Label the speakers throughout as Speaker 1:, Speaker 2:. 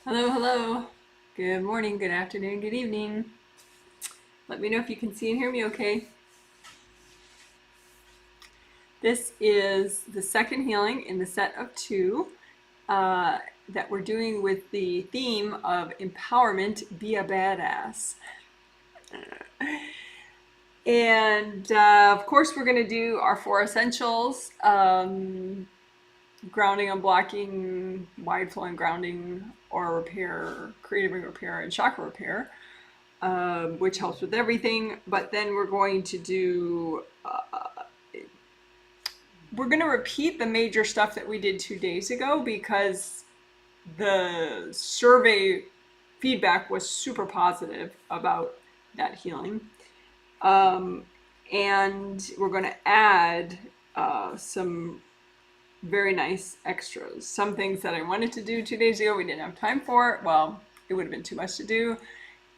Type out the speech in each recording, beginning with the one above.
Speaker 1: Hello, hello. Good morning, good afternoon, good evening. Let me know if you can see and hear me okay. This is the second healing in the set of two that we're doing with the theme of empowerment, be a badass. And of course, we're going to do our four essentials grounding, unblocking, wide flowing grounding, or repair, creative repair, and chakra repair. Which helps with everything. But then we're going to repeat the major stuff that we did 2 days ago because the survey feedback was super positive about that healing. And we're going to add some very nice extras. Some things that I wanted to do 2 days ago, we didn't have time for. Well, it would have been too much to do.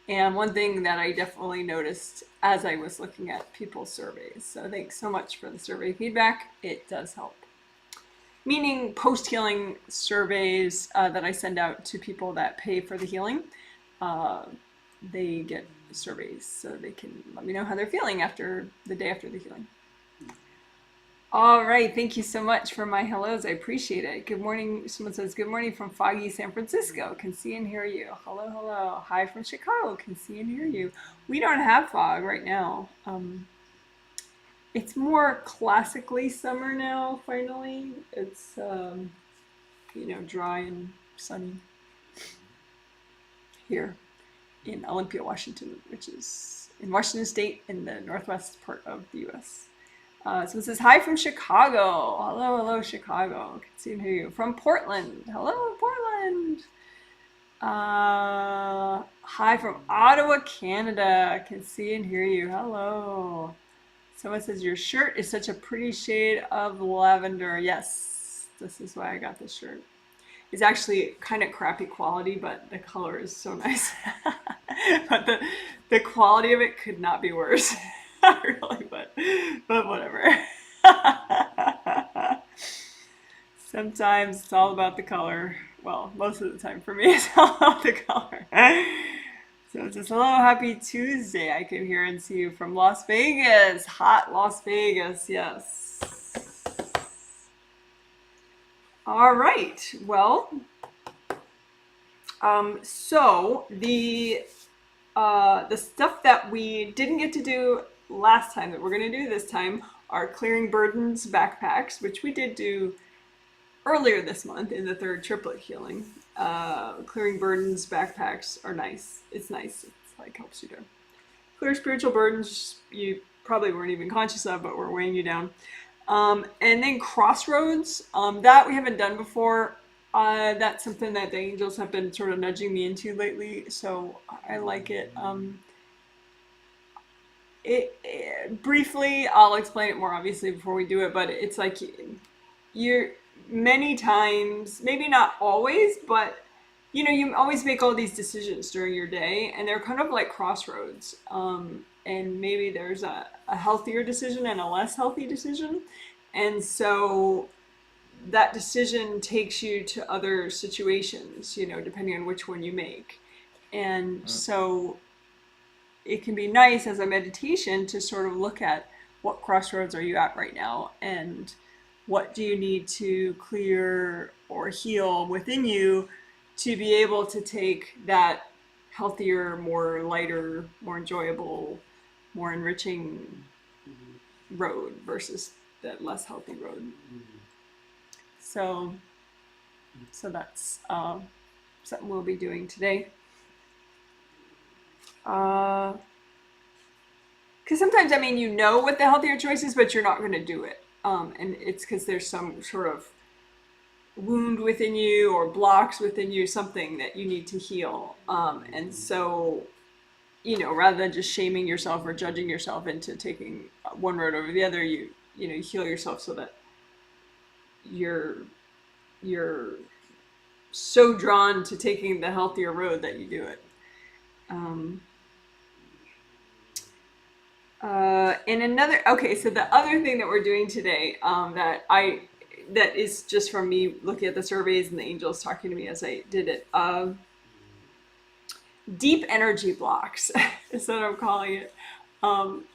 Speaker 1: And one thing that I definitely noticed as I was looking at people's surveys. So thanks so much for the survey feedback. It does help. Meaning post-healing surveys that I send out to people that pay for the healing. They get surveys so they can let me know how they're feeling after the day after the healing. All right, thank you so much for my hellos. I appreciate it. Good morning. Someone says, good morning from foggy San Francisco. Can see and hear you. Hello, hello. Hi from Chicago. Can see and hear you. We don't have fog right now. It's more classically summer now, finally. It's, dry and sunny here in Olympia, Washington, which is in Washington State in the northwest part of the U.S. So it says, hi from Chicago. Hello, hello, Chicago. Can see and hear you. From Portland. Hello, Portland. Hi from Ottawa, Canada. Can see and hear you. Hello. Someone says, your shirt is such a pretty shade of lavender. Yes, this is why I got this shirt. It's actually kind of crappy quality, but the color is so nice. But the quality of it could not be worse. Really, but whatever. Sometimes it's all about the color. Well, most of the time for me, it's all about the color. So it says, hello, happy Tuesday. I can hear and see you from Las Vegas. Hot Las Vegas, yes. All right. Well, so the stuff that we didn't get to do last time that we're going to do this time are clearing burdens backpacks, which we did do earlier this month in the third triplet healing. Clearing burdens backpacks are nice. It's nice. It's like helps you to clear spiritual burdens you probably weren't even conscious of, but were weighing you down. And then crossroads, that we haven't done before. That's something that the angels have been sort of nudging me into lately, so I like it. Briefly, I'll explain it more obviously before we do it, but it's like you're many times, maybe not always, but you always make all these decisions during your day, and they're kind of like crossroads. And maybe there's a healthier decision and a less healthy decision. And so that decision takes you to other situations, depending on which one you make. And so it can be nice as a meditation to sort of look at what crossroads are you at right now, and what do you need to clear or heal within you to be able to take that healthier, more lighter, more enjoyable, more enriching road versus that less healthy road. So that's something we'll be doing today. Because sometimes, you know what the healthier choice is, but you're not going to do it. And it's because there's some sort of wound within you or blocks within you, something that you need to heal. And so, rather than just shaming yourself or judging yourself into taking one road over the other, you heal yourself so that you're so drawn to taking the healthier road that you do it. So the other thing that we're doing today, that is just from me looking at the surveys and the angels talking to me as I did it. deep energy blocks is what I'm calling it. Um,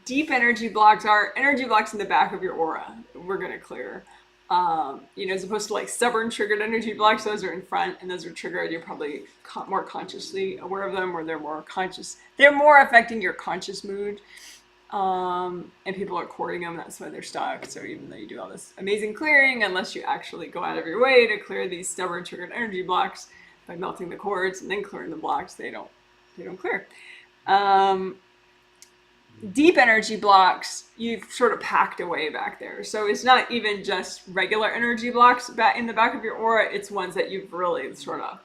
Speaker 1: Deep energy blocks are energy blocks in the back of your aura. We're gonna clear. As opposed to like stubborn triggered energy blocks, those are in front and those are triggered. You're probably more consciously aware of them, or they're more conscious. They're more affecting your conscious mood. And people are courting them. That's why they're stuck. So even though you do all this amazing clearing, unless you actually go out of your way to clear these stubborn triggered energy blocks by melting the cords and then clearing the blocks, they don't clear. Um, Deep energy blocks you've sort of packed away back there. So it's not even just regular energy blocks in the back of your aura. It's ones that you've really sort of,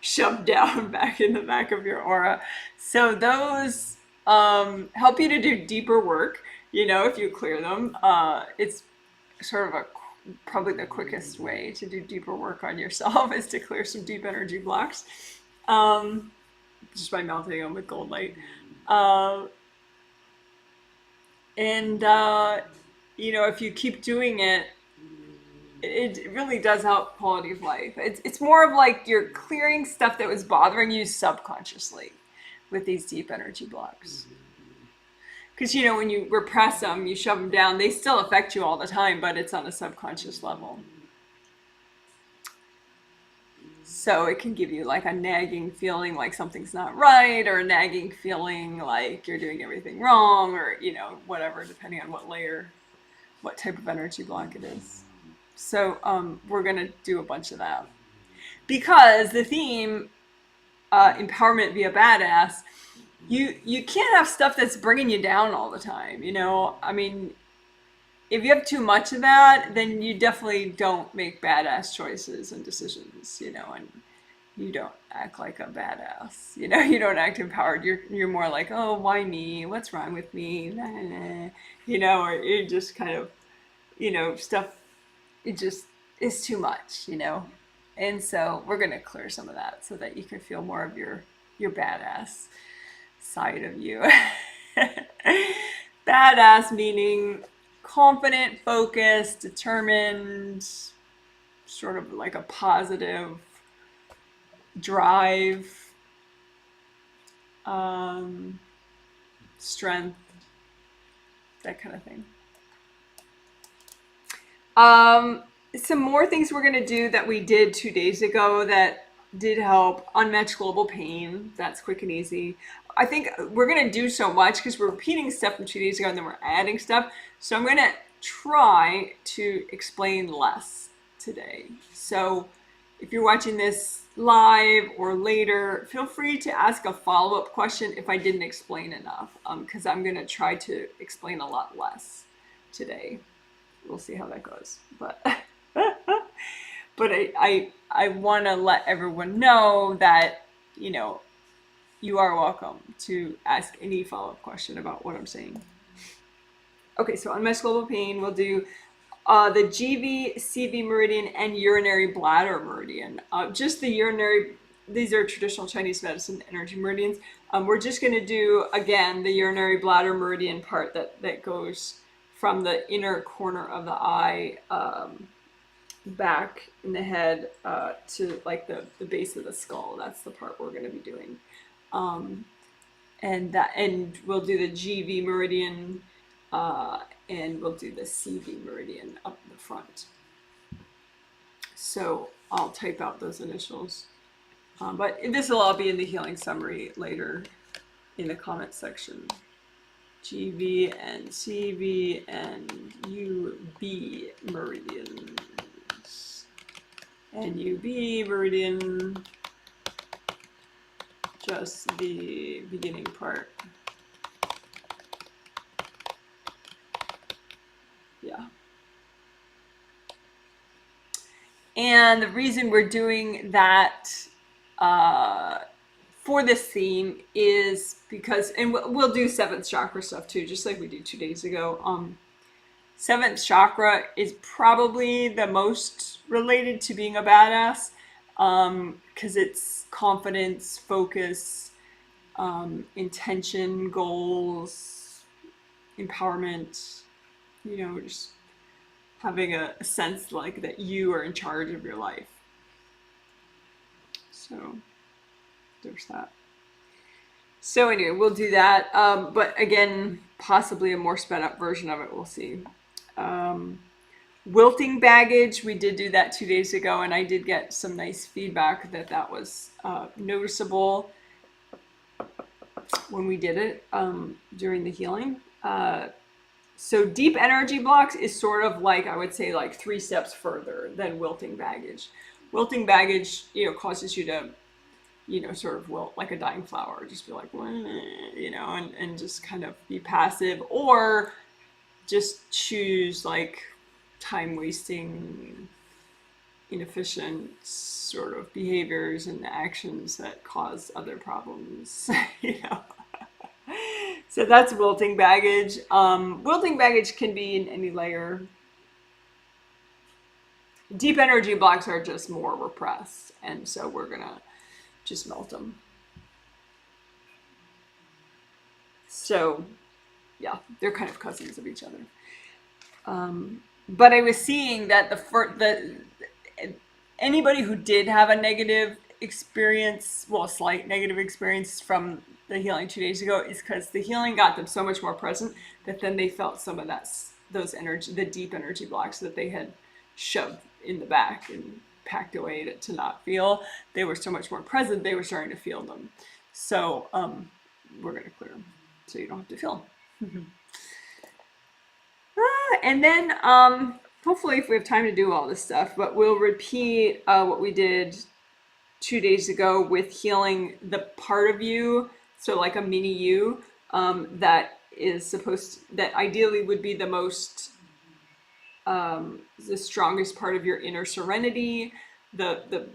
Speaker 1: shoved down back in the back of your aura. So those help you to do deeper work. If you clear them, it's sort of probably the quickest way to do deeper work on yourself is to clear some deep energy blocks, just by melting them with gold light. Uh, and if you keep doing it, it really does help quality of life. It's more of like you're clearing stuff that was bothering you subconsciously with these deep energy blocks. Because when you repress them, you shove them down, they still affect you all the time, but it's on a subconscious level. So it can give you like a nagging feeling like something's not right, or a nagging feeling like you're doing everything wrong, or whatever, depending on what type of energy block it is. So we're gonna do a bunch of that because the theme, empowerment via badass. You can't have stuff that's bringing you down all the time. I mean, if you have too much of that, then you definitely don't make badass choices and decisions, and you don't act like a badass, you don't act empowered. You're more like, oh, why me? What's wrong with me? Nah, nah, nah. Or you just kind of, stuff, it just is too much, And so we're going to clear some of that so that you can feel more of your badass side of you. Badass meaning confident, focused, determined, sort of like a positive drive, strength, that kind of thing. Some more things we're going to do that we did 2 days ago that did help. Unmatched global pain. That's quick and easy. I think we're going to do so much because we're repeating stuff from 2 days ago and then we're adding stuff. So I'm going to try to explain less today. So if you're watching this live or later, feel free to ask a follow-up question if I didn't explain enough, because I'm going to try to explain a lot less today. We'll see how that goes. But I want to let everyone know that, you are welcome to ask any follow-up question about what I'm saying. Okay, so unmatched global pain, we'll do the GV, CV meridian, and urinary bladder meridian. Just the urinary, these are traditional Chinese medicine energy meridians. We're just going to do, again, the urinary bladder meridian part that goes from the inner corner of the eye back in the head to like the base of the skull. That's the part we're going to be doing. And we'll do the GV meridian and we'll do the CV meridian up the front. So I'll type out those initials. But this will all be in the healing summary later in the comment section. GV and CV and UB meridians. And UB meridian, just the beginning part. Yeah. And the reason we're doing that for this theme is because, and we'll do 7th chakra stuff too, just like we did 2 days ago. 7th chakra is probably the most related to being a badass, because it's confidence, focus, intention, goals, empowerment, just having a sense like that you are in charge of your life. So there's that. So anyway, we'll do that. But again, possibly a more sped up version of it. We'll see. Wilting baggage, we did do that 2 days ago, and I did get some nice feedback that that was noticeable when we did it during the healing. So deep energy blocks is sort of like, I would say, like 3 steps further than wilting baggage. Wilting baggage, causes you to, sort of wilt like a dying flower, just be like, and just kind of be passive, or just choose like time-wasting, inefficient sort of behaviors and actions that cause other problems, So that's wilting baggage. Wilting baggage can be in any layer. Deep energy blocks are just more repressed, and so we're gonna just melt them. So yeah, they're kind of cousins of each other. But I was seeing that anybody who did have a negative experience, well, a slight negative experience from the healing 2 days ago, is because the healing got them so much more present that then they felt some of the deep energy blocks that they had shoved in the back and packed away to not feel. They were so much more present, they were starting to feel them. So we're going to clear them so you don't have to feel them. And then hopefully if we have time to do all this stuff, but we'll repeat what we did 2 days ago with healing the part of you, so like a mini you, that ideally would be the most, the strongest part of your inner serenity, the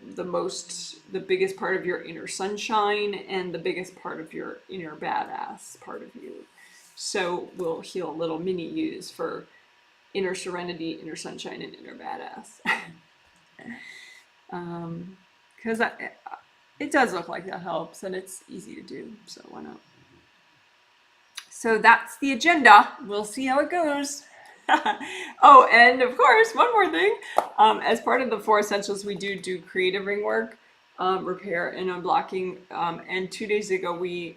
Speaker 1: biggest part of your inner sunshine, and the biggest part of your inner badass part of you. So we'll heal little mini yous for inner serenity, inner sunshine, and inner badass. Because it does look like that helps, and it's easy to do, so why not? So that's the agenda. We'll see how it goes. Oh, and of course, one more thing. As part of the 4 essentials, we do creative ring work, repair, and unblocking. And 2 days ago, we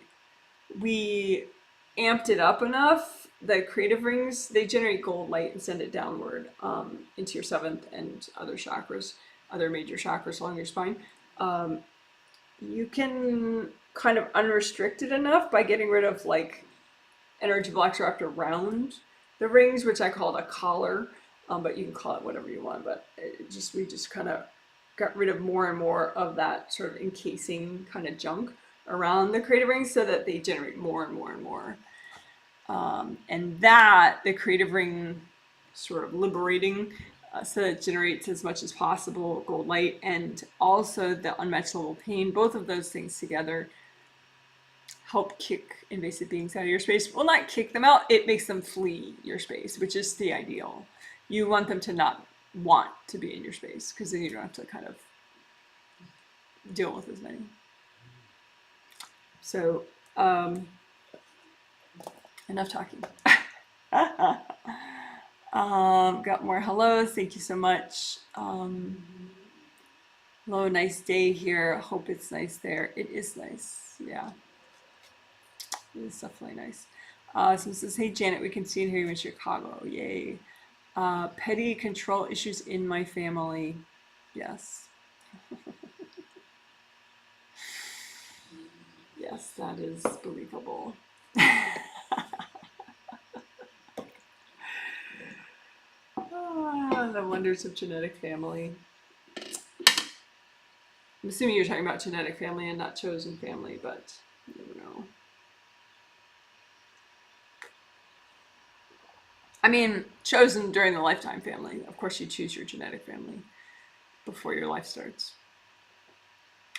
Speaker 1: amped it up enough. The creative rings, they generate gold light and send it downward into your 7th and other chakras, other major chakras along your spine. You can kind of unrestrict it enough by getting rid of like energy blocks wrapped around the rings, which I called a collar, but you can call it whatever you want. But we just kind of got rid of more and more of that sort of encasing kind of junk around the creative rings so that they generate more and more and more. And that the creative ring sort of liberating, so that it generates as much as possible gold light, and also the unmatched level pain. Both of those things together help kick invasive beings out of your space. Well, not kick them out, it makes them flee your space, which is the ideal. You want them to not want to be in your space, because then you don't have to kind of deal with as many. So, enough talking. Got more hellos. Thank you so much. Hello, nice day here. Hope it's nice there. It is nice. Yeah. It is definitely nice. So it says, hey, Janet, we can see and hear you in Chicago. Yay. Petty control issues in my family. Yes. Yes, that is believable. The wonders of genetic family. I'm assuming you're talking about genetic family and not chosen family, but you never know. I mean, chosen during the lifetime family. Of course, you choose your genetic family before your life starts.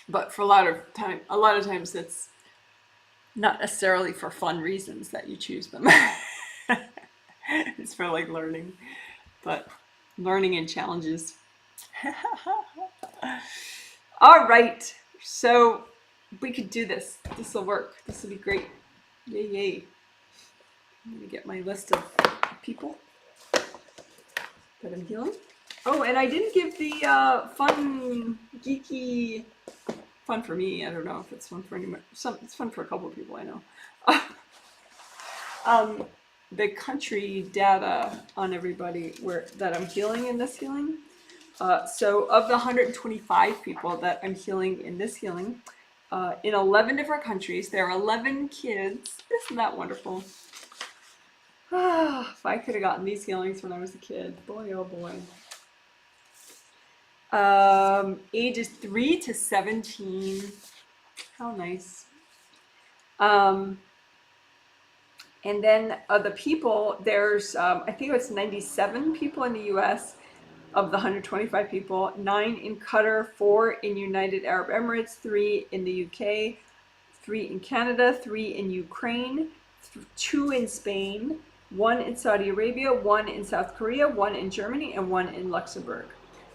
Speaker 1: But for a lot of times that's not necessarily for fun reasons that you choose them. It's for like learning, but learning and challenges. All right, so we could do this. This will work. This will be great. Yay, yay. I'm gonna get my list of people that I'm healing. Oh, and I didn't give the fun, geeky fun for me. I don't know if it's fun for anyone. It's fun for a couple of people I know. The country data on everybody where that I'm healing in this healing. So of the 125 people that I'm healing in this healing, in 11 different countries, there are 11 kids. Isn't that wonderful? If I could have gotten these healings when I was a kid, boy, oh boy. Ages 3 to 17. How nice. And then the people, there's, I think it was 97 people in the US of the 125 people, 9 in Qatar, 4 in United Arab Emirates, 3 in the UK, 3 in Canada, 3 in Ukraine, 2 in Spain, 1 in Saudi Arabia, 1 in South Korea, 1 in Germany, and 1 in Luxembourg.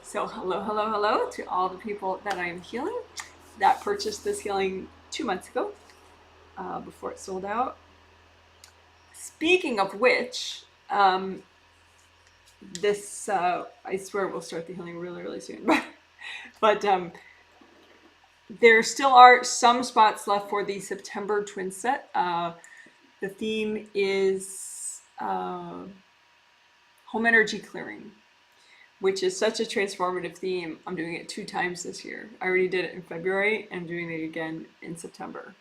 Speaker 1: So hello, hello, hello to all the people that I am healing that purchased this healing 2 months ago before it sold out. Speaking of which, this, I swear we'll start the healing really, really soon. But there still are some spots left for the September twin set. The theme is home energy clearing, which is such a transformative theme. I'm doing it 2 times this year. I already did it in February and I'm doing it again in September.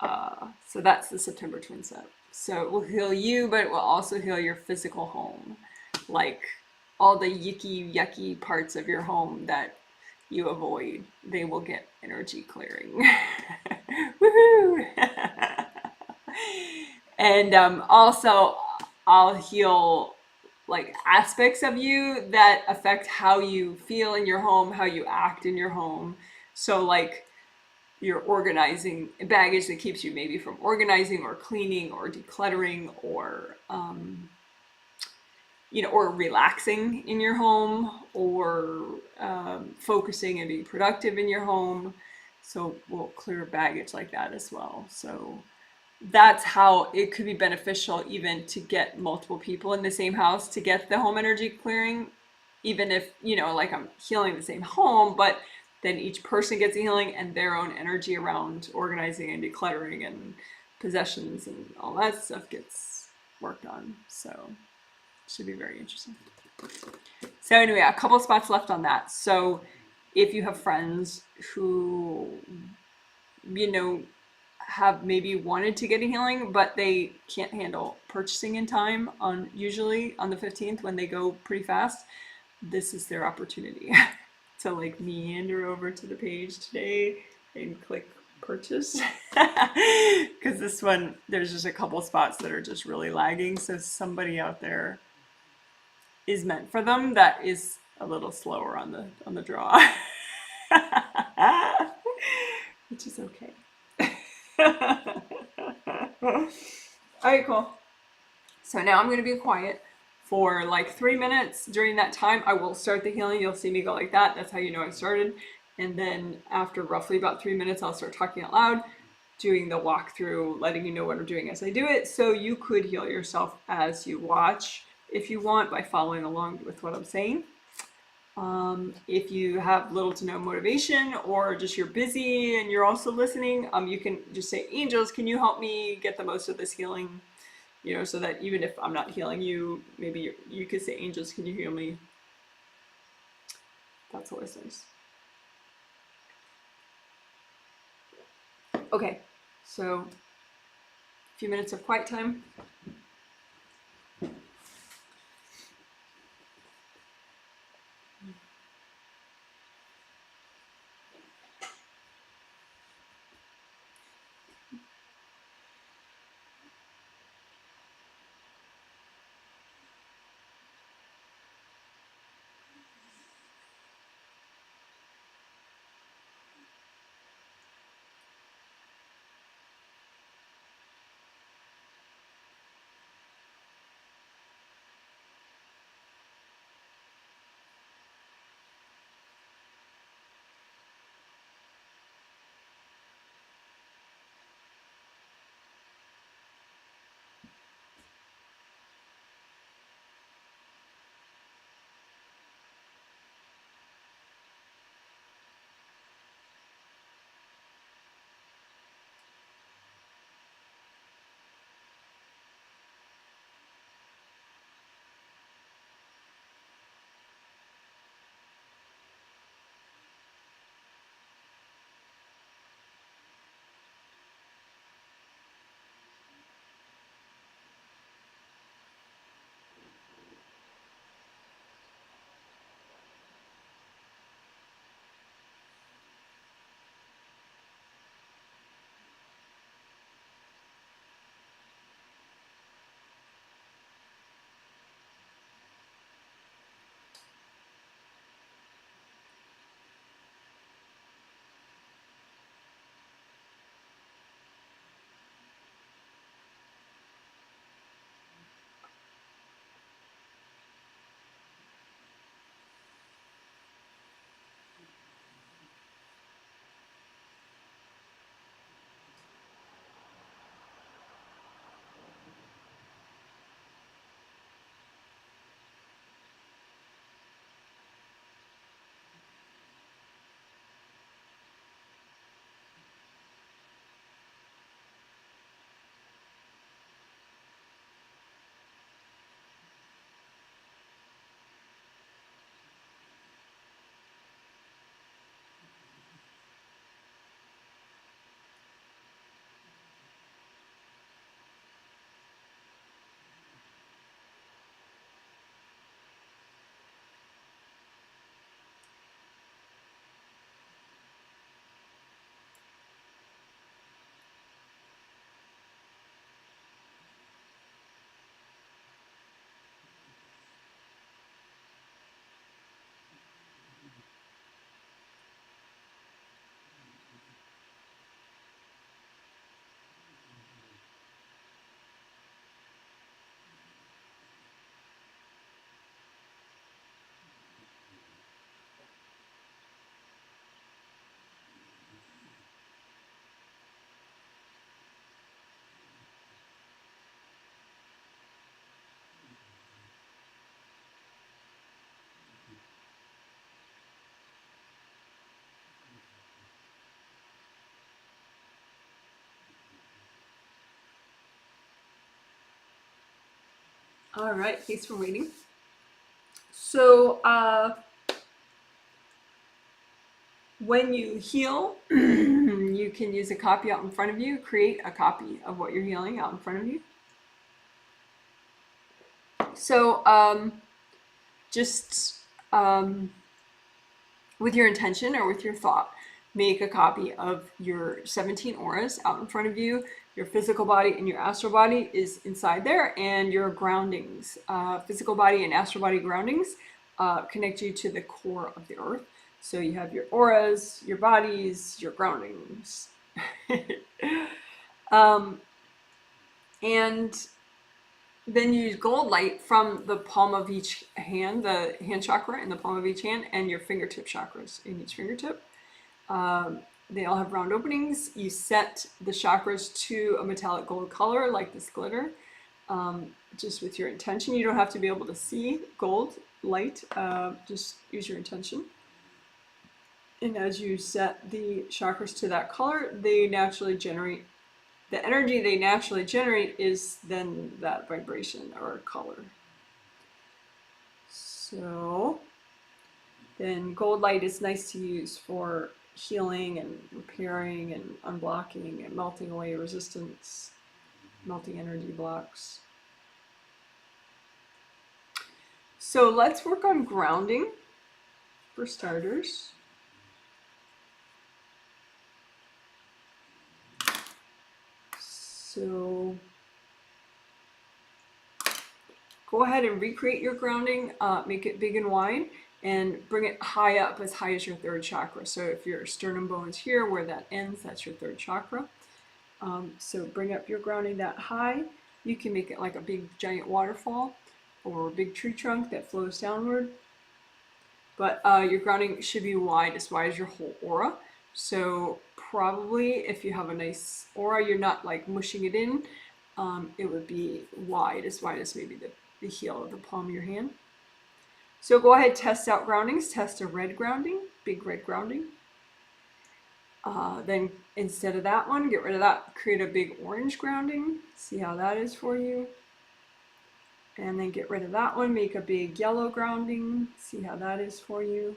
Speaker 1: So that's the September twin set. So it will heal you, but it will also heal your physical home. Like all the yucky parts of your home that you avoid, they will get energy clearing. Woohoo! And also I'll heal like aspects of you that affect how you feel in your home, how you act in your home. So like your organizing baggage that keeps you maybe from organizing or cleaning or decluttering or or relaxing in your home or focusing and being productive in your home. So we'll clear baggage like that as well. So that's how it could be beneficial even to get multiple people in the same house to get the home energy clearing, even if, like I'm healing the same home, but then each person gets a healing and their own energy around organizing and decluttering and possessions and all that stuff gets worked on. So it should be very interesting. So anyway, a couple spots left on that. So if you have friends who, have maybe wanted to get a healing, but they can't handle purchasing in time usually on the 15th when they go pretty fast, this is their opportunity to like meander over to the page today and click purchase. Because this one, there's just a couple spots that are just really lagging. So somebody out there is meant for them that is a little slower on the draw. Which is okay. All right, cool. So now I'm going to be quiet for like 3 minutes. During that time, I will start the healing. You'll see me go like that. That's how you know I started. And then after roughly about 3 minutes, I'll start talking out loud, doing the walkthrough, letting you know what I'm doing as I do it. So you could heal yourself as you watch if you want by following along with what I'm saying. If you have little to no motivation or just you're busy and you're also listening, you can just say, angels, can you help me get the most of this healing? So that even if I'm not healing you, maybe you could say, angels, can you heal me? That's always nice. Okay, so a few minutes of quiet time. All right, thanks for waiting. So when you heal, you can use a copy out in front of you, create a copy of what you're healing out in front of you. So just with your intention or with your thought, make a copy of your 17 auras out in front of you. Your physical body and your astral body is inside there, and your groundings, physical body and astral body groundings, connect you to the core of the earth. So you have your auras, your bodies, your groundings. And then you use gold light from the palm of each hand, the hand chakra in the palm of each hand, and your fingertip chakras in each fingertip. They all have round openings. You set the chakras to a metallic gold color like this glitter, just with your intention. You don't have to be able to see gold light, just use your intention. And as you set the chakras to that color, they naturally generate, the energy they naturally generate is then that vibration or color. So then gold light is nice to use for healing and repairing and unblocking and melting away resistance, melting energy blocks. So let's work on grounding for starters. So go ahead and recreate your grounding, make it big and wide, and bring it high up, as high as your third chakra. So if your sternum bone is here, where that ends, that's your third chakra. So bring up your grounding that high. You can make it like a big giant waterfall or a big tree trunk that flows downward. But your grounding should be wide as your whole aura. So probably if you have a nice aura, you're not like mushing it in, it would be wide as maybe the heel of the palm of your hand. So go ahead, test out groundings. Test a red grounding, big red grounding. Then instead of that one, get rid of that, create a big orange grounding. See how that is for you. And then get rid of that one, make a big yellow grounding. See how that is for you.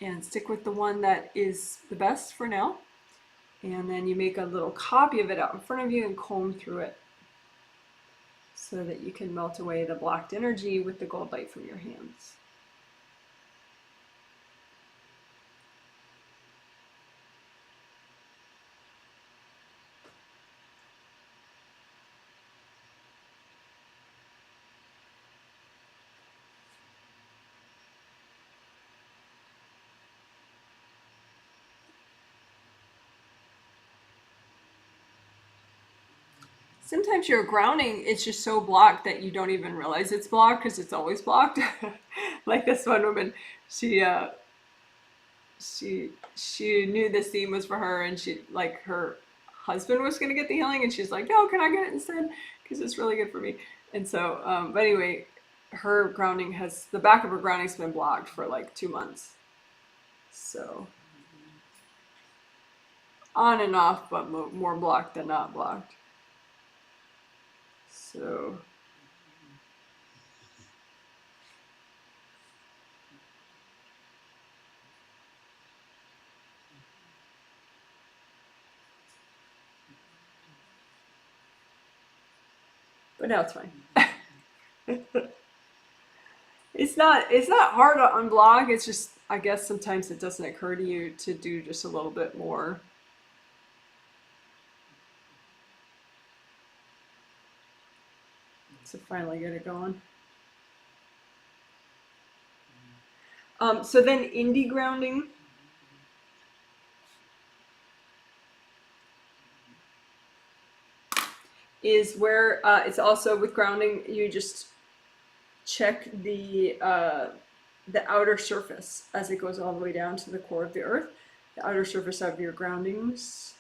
Speaker 1: And stick with the one that is the best for now. And then you make a little copy of it out in front of you and comb through it so that you can melt away the blocked energy with the gold light from your hands. Sometimes your grounding, it's just so blocked that you don't even realize it's blocked because it's always blocked. Like this one woman, she knew this theme was for her, and she, like, her husband was going to get the healing, and she's like, no, can I get it instead? Because it's really good for me. And so, but anyway, her grounding has, the back of her grounding's been blocked for like 2 months. So on and off, but more blocked than not blocked. So but now it's fine. It's not hard to unblock. It's just, I guess sometimes it doesn't occur to you to do just a little bit more. To finally get it going. So then indie grounding. Is where it's also with grounding, you just check the outer surface as it goes all the way down to the core of the earth. The outer surface of your groundings.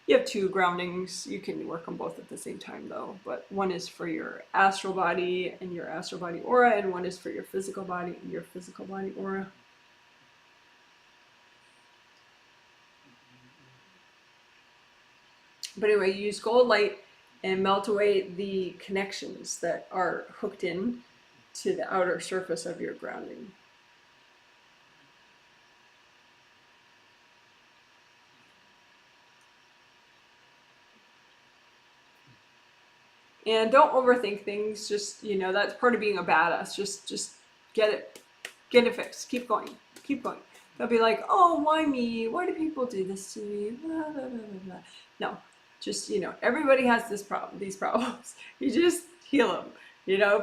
Speaker 1: You have 2 groundings. You can work on both at the same time though, but one is for your astral body and your astral body aura, and one is for your physical body and your physical body aura. But anyway, you use gold light and melt away the connections that are hooked in to the outer surface of your grounding. And don't overthink things. Just, that's part of being a badass. Just get it fixed. Keep going. Keep going. They'll be like, oh, why me? Why do people do this to me? Blah, blah, blah, blah, blah. No, just, everybody has these problems. You just heal them.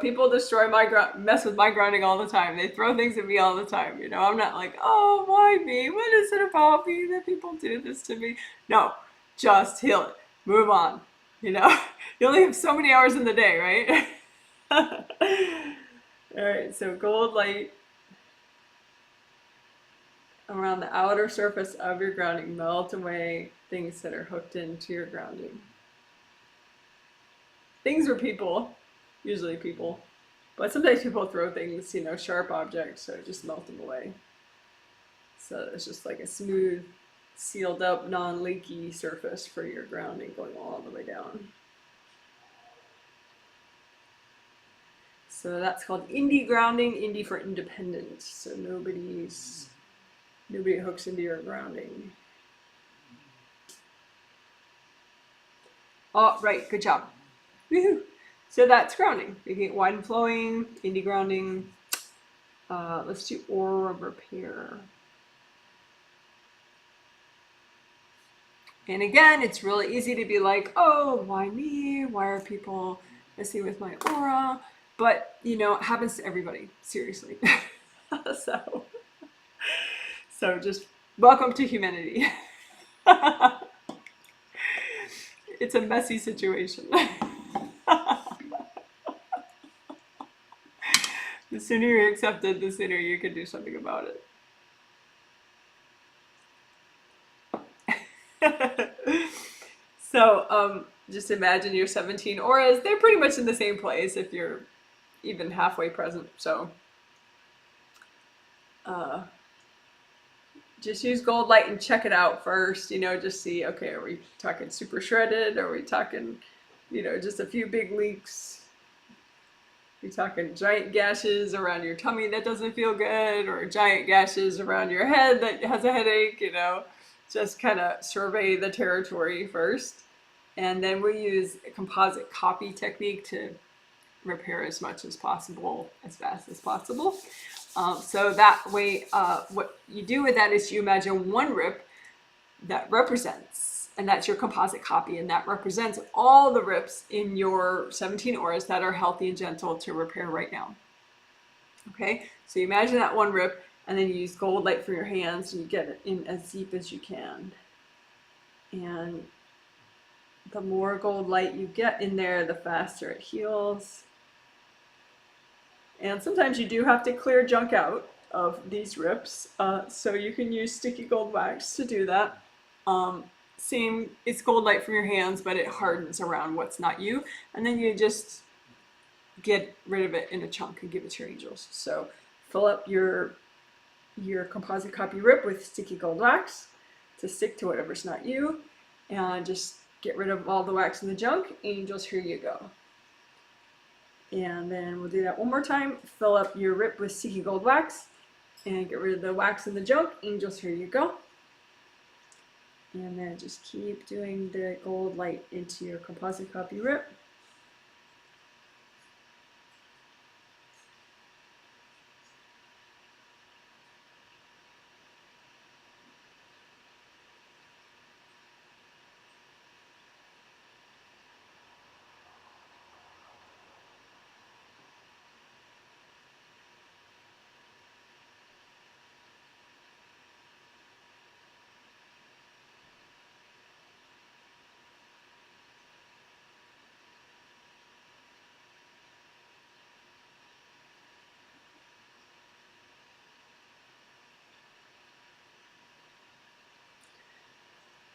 Speaker 1: People destroy mess with my grounding all the time. They throw things at me all the time. I'm not like, oh, why me? What is it about me that people do this to me? No, just heal it. Move on. You only have so many hours in the day, right? All right, so gold light around the outer surface of your grounding. Melt away things that are hooked into your grounding. Things are people, usually people, but sometimes people throw things, sharp objects, so just melt them away. So it's just like a smooth, sealed up, non-leaky surface for your grounding going all the way down. So that's called indie grounding, indie for independent. So nobody hooks into your grounding. Oh, right, good job. Woohoo! So that's grounding. You get wide and flowing, indie grounding. Let's do aura repair. And again, it's really easy to be like, oh, why me? Why are people messing with my aura? But, it happens to everybody, seriously. So just welcome to humanity. It's a messy situation. The sooner you're accepted, the sooner you can do something about it. So just imagine your 17 auras. They're pretty much in the same place if you're even halfway present. So just use gold light and check it out first. Just see, okay, are we talking super shredded? Are we talking, just a few big leaks? Are we talking giant gashes around your tummy that doesn't feel good, or giant gashes around your head that has a headache? Just kind of survey the territory first. And then we use a composite copy technique to repair as much as possible, as fast as possible. So that way, what you do with that is you imagine one rip that represents, and that's your composite copy, and that represents all the rips in your 17 auras that are healthy and gentle to repair right now. Okay, so you imagine that one rip, and then you use gold light for your hands, and you get it in as deep as you can. And the more gold light you get in there, the faster it heals. And sometimes you do have to clear junk out of these rips, so you can use sticky gold wax to do that. Same, it's gold light from your hands, but it hardens around what's not you, and then you just get rid of it in a chunk and give it to your angels. So fill up your composite copy rip with sticky gold wax to stick to whatever's not you, and just get rid of all the wax and the junk. Angels, here you go. And then we'll do that one more time. Fill up your rip with sticky gold wax and get rid of the wax and the junk. Angels, here you go. And then just keep doing the gold light into your composite copy rip.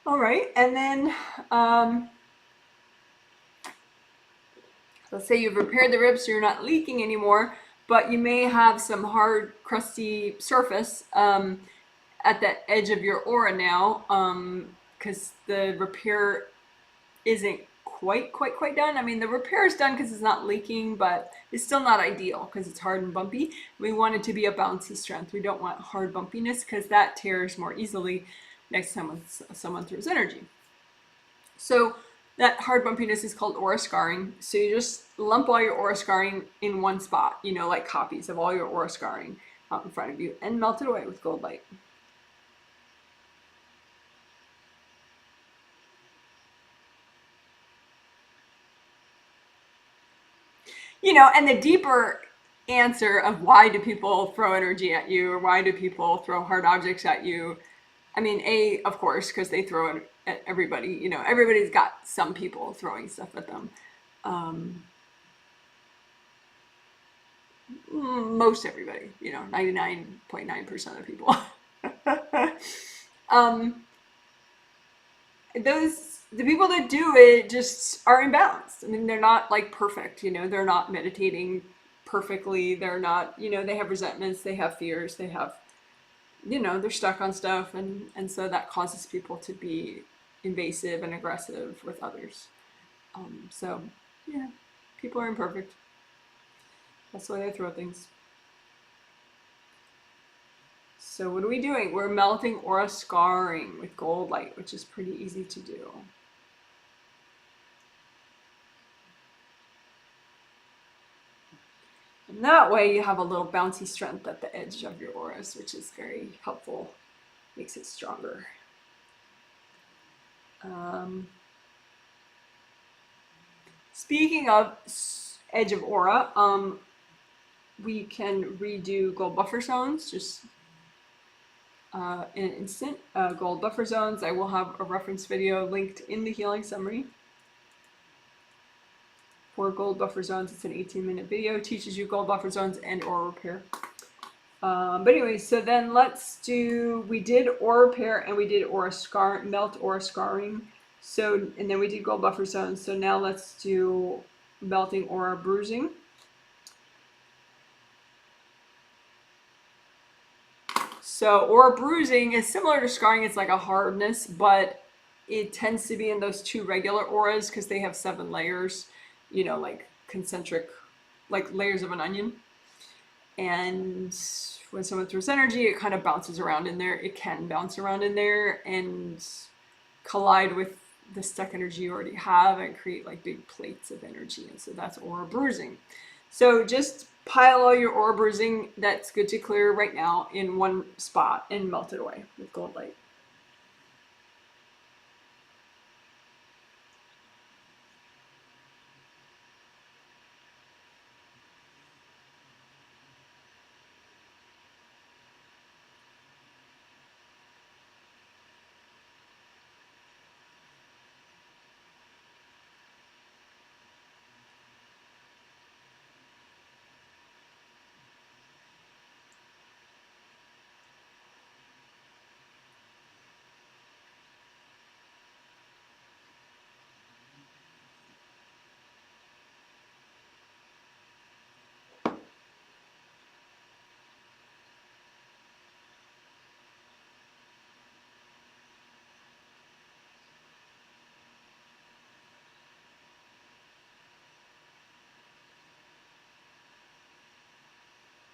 Speaker 1: All right, and then let's say you've repaired the ribs so you're not leaking anymore, but you may have some hard, crusty surface at the edge of your aura now, because the repair isn't quite done. I mean, the repair is done because it's not leaking, but it's still not ideal because it's hard and bumpy. We want it to be a bouncy strength. We don't want hard bumpiness because that tears more easily next time someone throws energy. So that hard bumpiness is called aura scarring. So you just lump all your aura scarring in one spot, you know, like copies of all your aura scarring out in front of you, and melt it away with gold light. You know, and the deeper answer of why do people throw energy at you, or why do people throw hard objects at you? I mean, of course, because they throw it at everybody. You know, everybody's got some people throwing stuff at them. Most everybody, you know, 99.9% of people. The people that do it just are imbalanced. I mean, they're not like perfect, you know, they're not meditating perfectly. They're not, you know, they have resentments, they have fears, they have, you know, they're stuck on stuff. And so that causes people to be invasive and aggressive with others. So, yeah, people are imperfect. That's the way they throw things. So what are we doing? We're melting aura scarring with gold light, which is pretty easy to do. And that way you have a little bouncy strength at the edge of your auras, which is very helpful, makes it stronger. Speaking of edge of aura, we can redo gold buffer zones just in an instant. Gold buffer zones, I will have a reference video linked in the healing summary. For gold buffer zones, it's an 18-minute video, teaches you gold buffer zones and aura repair. But anyway, so then we did aura repair and we did melt aura scarring. So, and then we did gold buffer zones. So now let's do melting aura bruising. So aura bruising is similar to scarring. It's like a hardness, but it tends to be in those two regular auras because they have 7 layers, you know, like concentric, like layers of an onion. And when someone throws energy, it kind of bounces around in there. It can bounce around in there and collide with the stuck energy you already have and create like big plates of energy. And so that's aura bruising. So just pile all your aura bruising that's good to clear right now in one spot and melt it away with gold light.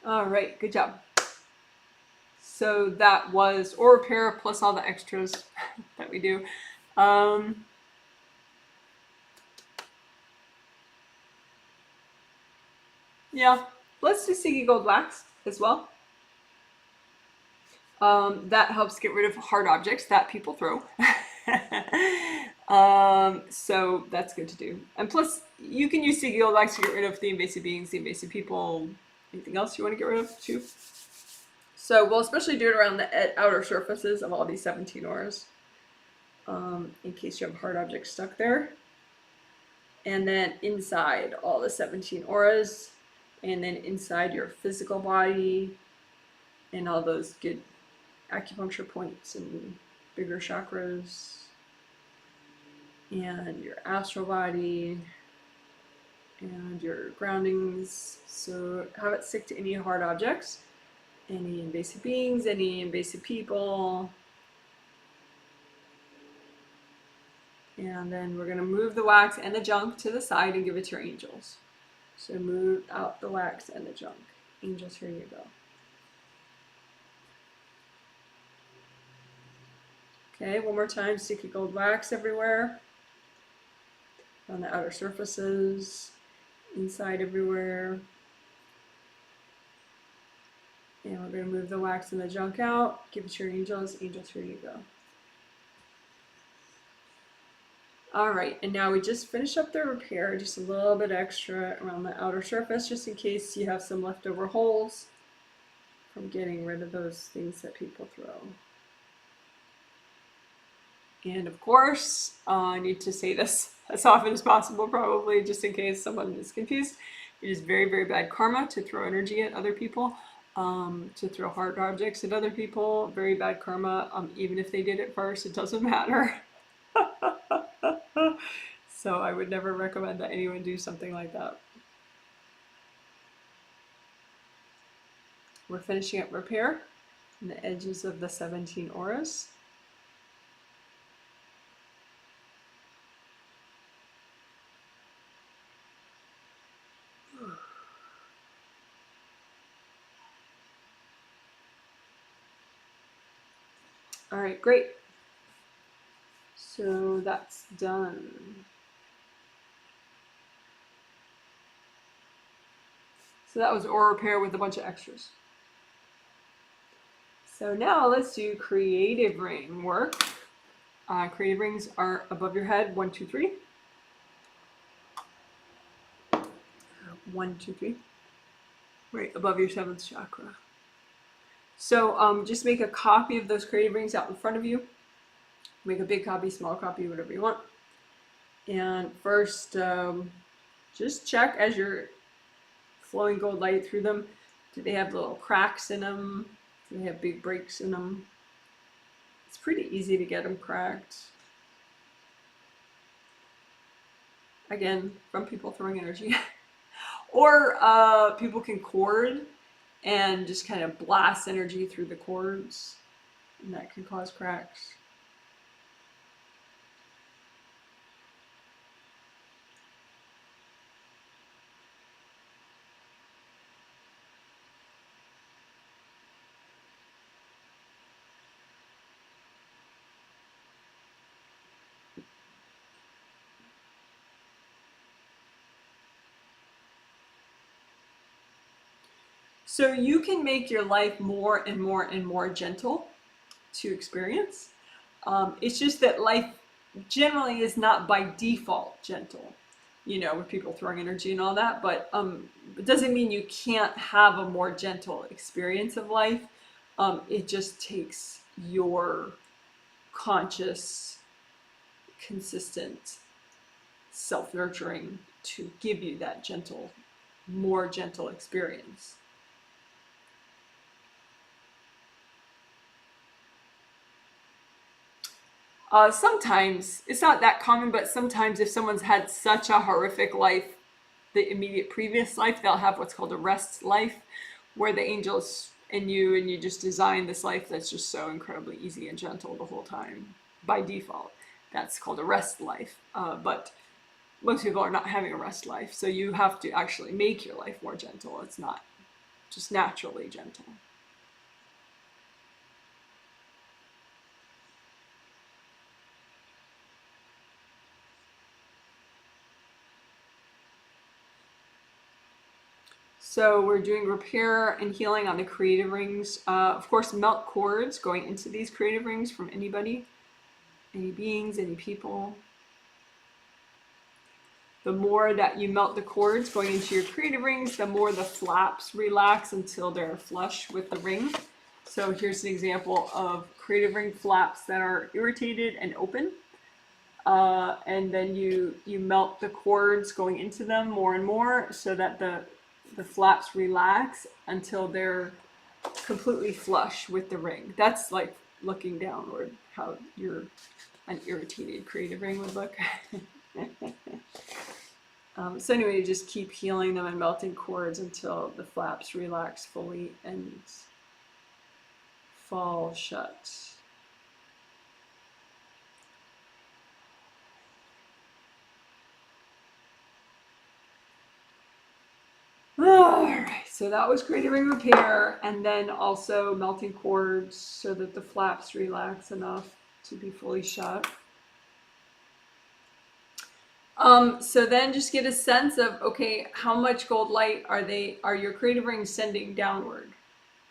Speaker 1: All right, good job. So that was aura repair plus all the extras that we do. Yeah, let's do Sigi Gold Wax as well. That helps get rid of hard objects that people throw. So that's good to do. And plus, you can use Sigi Gold Wax to get rid of the invasive beings, the invasive people, anything else you want to get rid of too. So we'll especially do it around the outer surfaces of all these 17 auras, in case you have hard objects stuck there. And then inside all the 17 auras, and then inside your physical body, and all those good acupuncture points and bigger chakras, and your astral body, and your groundings. So have it stick to any hard objects, any invasive beings, any invasive people, And then we're going to move the wax and the junk to the side and give it to your angels. So move out the wax and the junk. Angels, here you go. Okay, one more time, sticky gold wax everywhere. On the outer surfaces, inside everywhere. And we're going to move the wax and the junk out. Give it to your angels. Angels, here you go. All right, and now we just finish up the repair, just a little bit extra around the outer surface, just in case you have some leftover holes from getting rid of those things that people throw. And of course, I need to say this as often as possible, probably, just in case someone is confused. It is very, very bad karma to throw energy at other people, to throw hard objects at other people. Very bad karma. Even if they did it first, it doesn't matter. So I would never recommend that anyone do something like that. We're finishing up repair on the edges of the 17 auras. All right, great. So that's done. So that was aura repair with a bunch of extras. So now let's do creative ring work. Creative rings are above your head, 1, 2, 3. 1, 2, 3. Right above your 7th chakra. So just make a copy of those creative rings out in front of you. Make a big copy, small copy, whatever you want. And first, just check as you're flowing gold light through them. Do they have little cracks in them? Do they have big breaks in them? It's pretty easy to get them cracked. Again, from people throwing energy. Or people can cord and just kind of blast energy through the cords, and that can cause cracks. So you can make your life more and more and more gentle to experience. It's just that life generally is not by default gentle, you know, with people throwing energy and all that, but it doesn't mean you can't have a more gentle experience of life. It just takes your conscious, consistent self-nurturing to give you that gentle, more gentle experience. Sometimes, it's not that common, but sometimes if someone's had such a horrific life, the immediate previous life, they'll have what's called a rest life, where the angels and you just design this life that's just so incredibly easy and gentle the whole time by default. That's called a rest life. But most people are not having a rest life, so you have to actually make your life more gentle. It's not just naturally gentle. So we're doing repair and healing on the creative rings. Of course, melt cords going into these creative rings from anybody, any beings, any people. The more that you melt the cords going into your creative rings, the more the flaps relax until they're flush with the ring. So here's an example of creative ring flaps that are irritated and open. And then you melt the cords going into them more and more so that the flaps relax until they're completely flush with the ring. That's like looking downward, how an irritated creative ring would look. So anyway, you just keep healing them and melting cords until the flaps relax fully and fall shut. All right, so that was crater ring repair, and then also melting cords so that the flaps relax enough to be fully shut. So then just get a sense of, okay, how much gold light are your crater rings sending downward?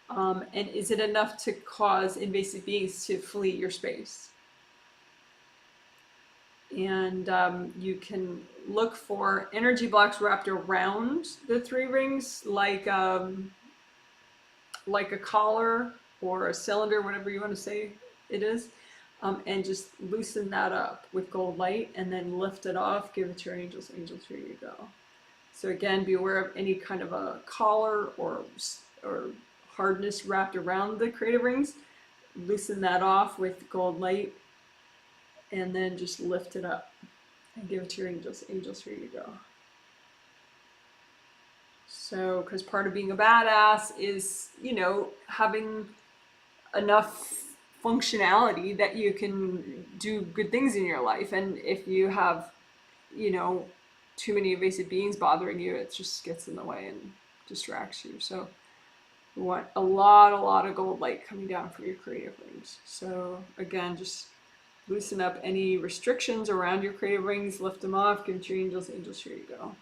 Speaker 1: And is it enough to cause invasive beings to flee your space? And you can look for energy blocks wrapped around the three rings, like a collar or a cylinder, whatever you want to say it is, and just loosen that up with gold light, and then lift it off. Give it to your angels. Angels, here you go. So again, be aware of any kind of a collar or hardness wrapped around the crater rings. Loosen that off with gold light, and then just lift it up and give it to your angels. Angels, here you go. So, because part of being a badass is, having enough functionality that you can do good things in your life. And if you have, too many invasive beings bothering you, it just gets in the way and distracts you. So you want a lot of gold light coming down from your creative rings. So again, just loosen up any restrictions around your creative rings, lift them off, give it to your angels. Angels, here you go.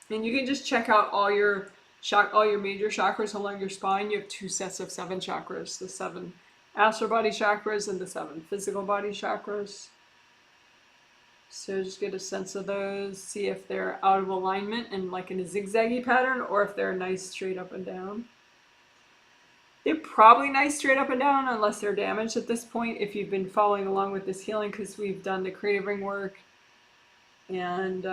Speaker 1: And you can just check out all your major chakras along your spine. You have 2 sets of 7 chakras, the 7 astral body chakras and the 7 physical body chakras. So just get a sense of those, see if they're out of alignment and like in a zigzaggy pattern, or if they're nice straight up and down. They're probably nice straight up and down unless they're damaged at this point, if you've been following along with this healing, because we've done the creative ring work. And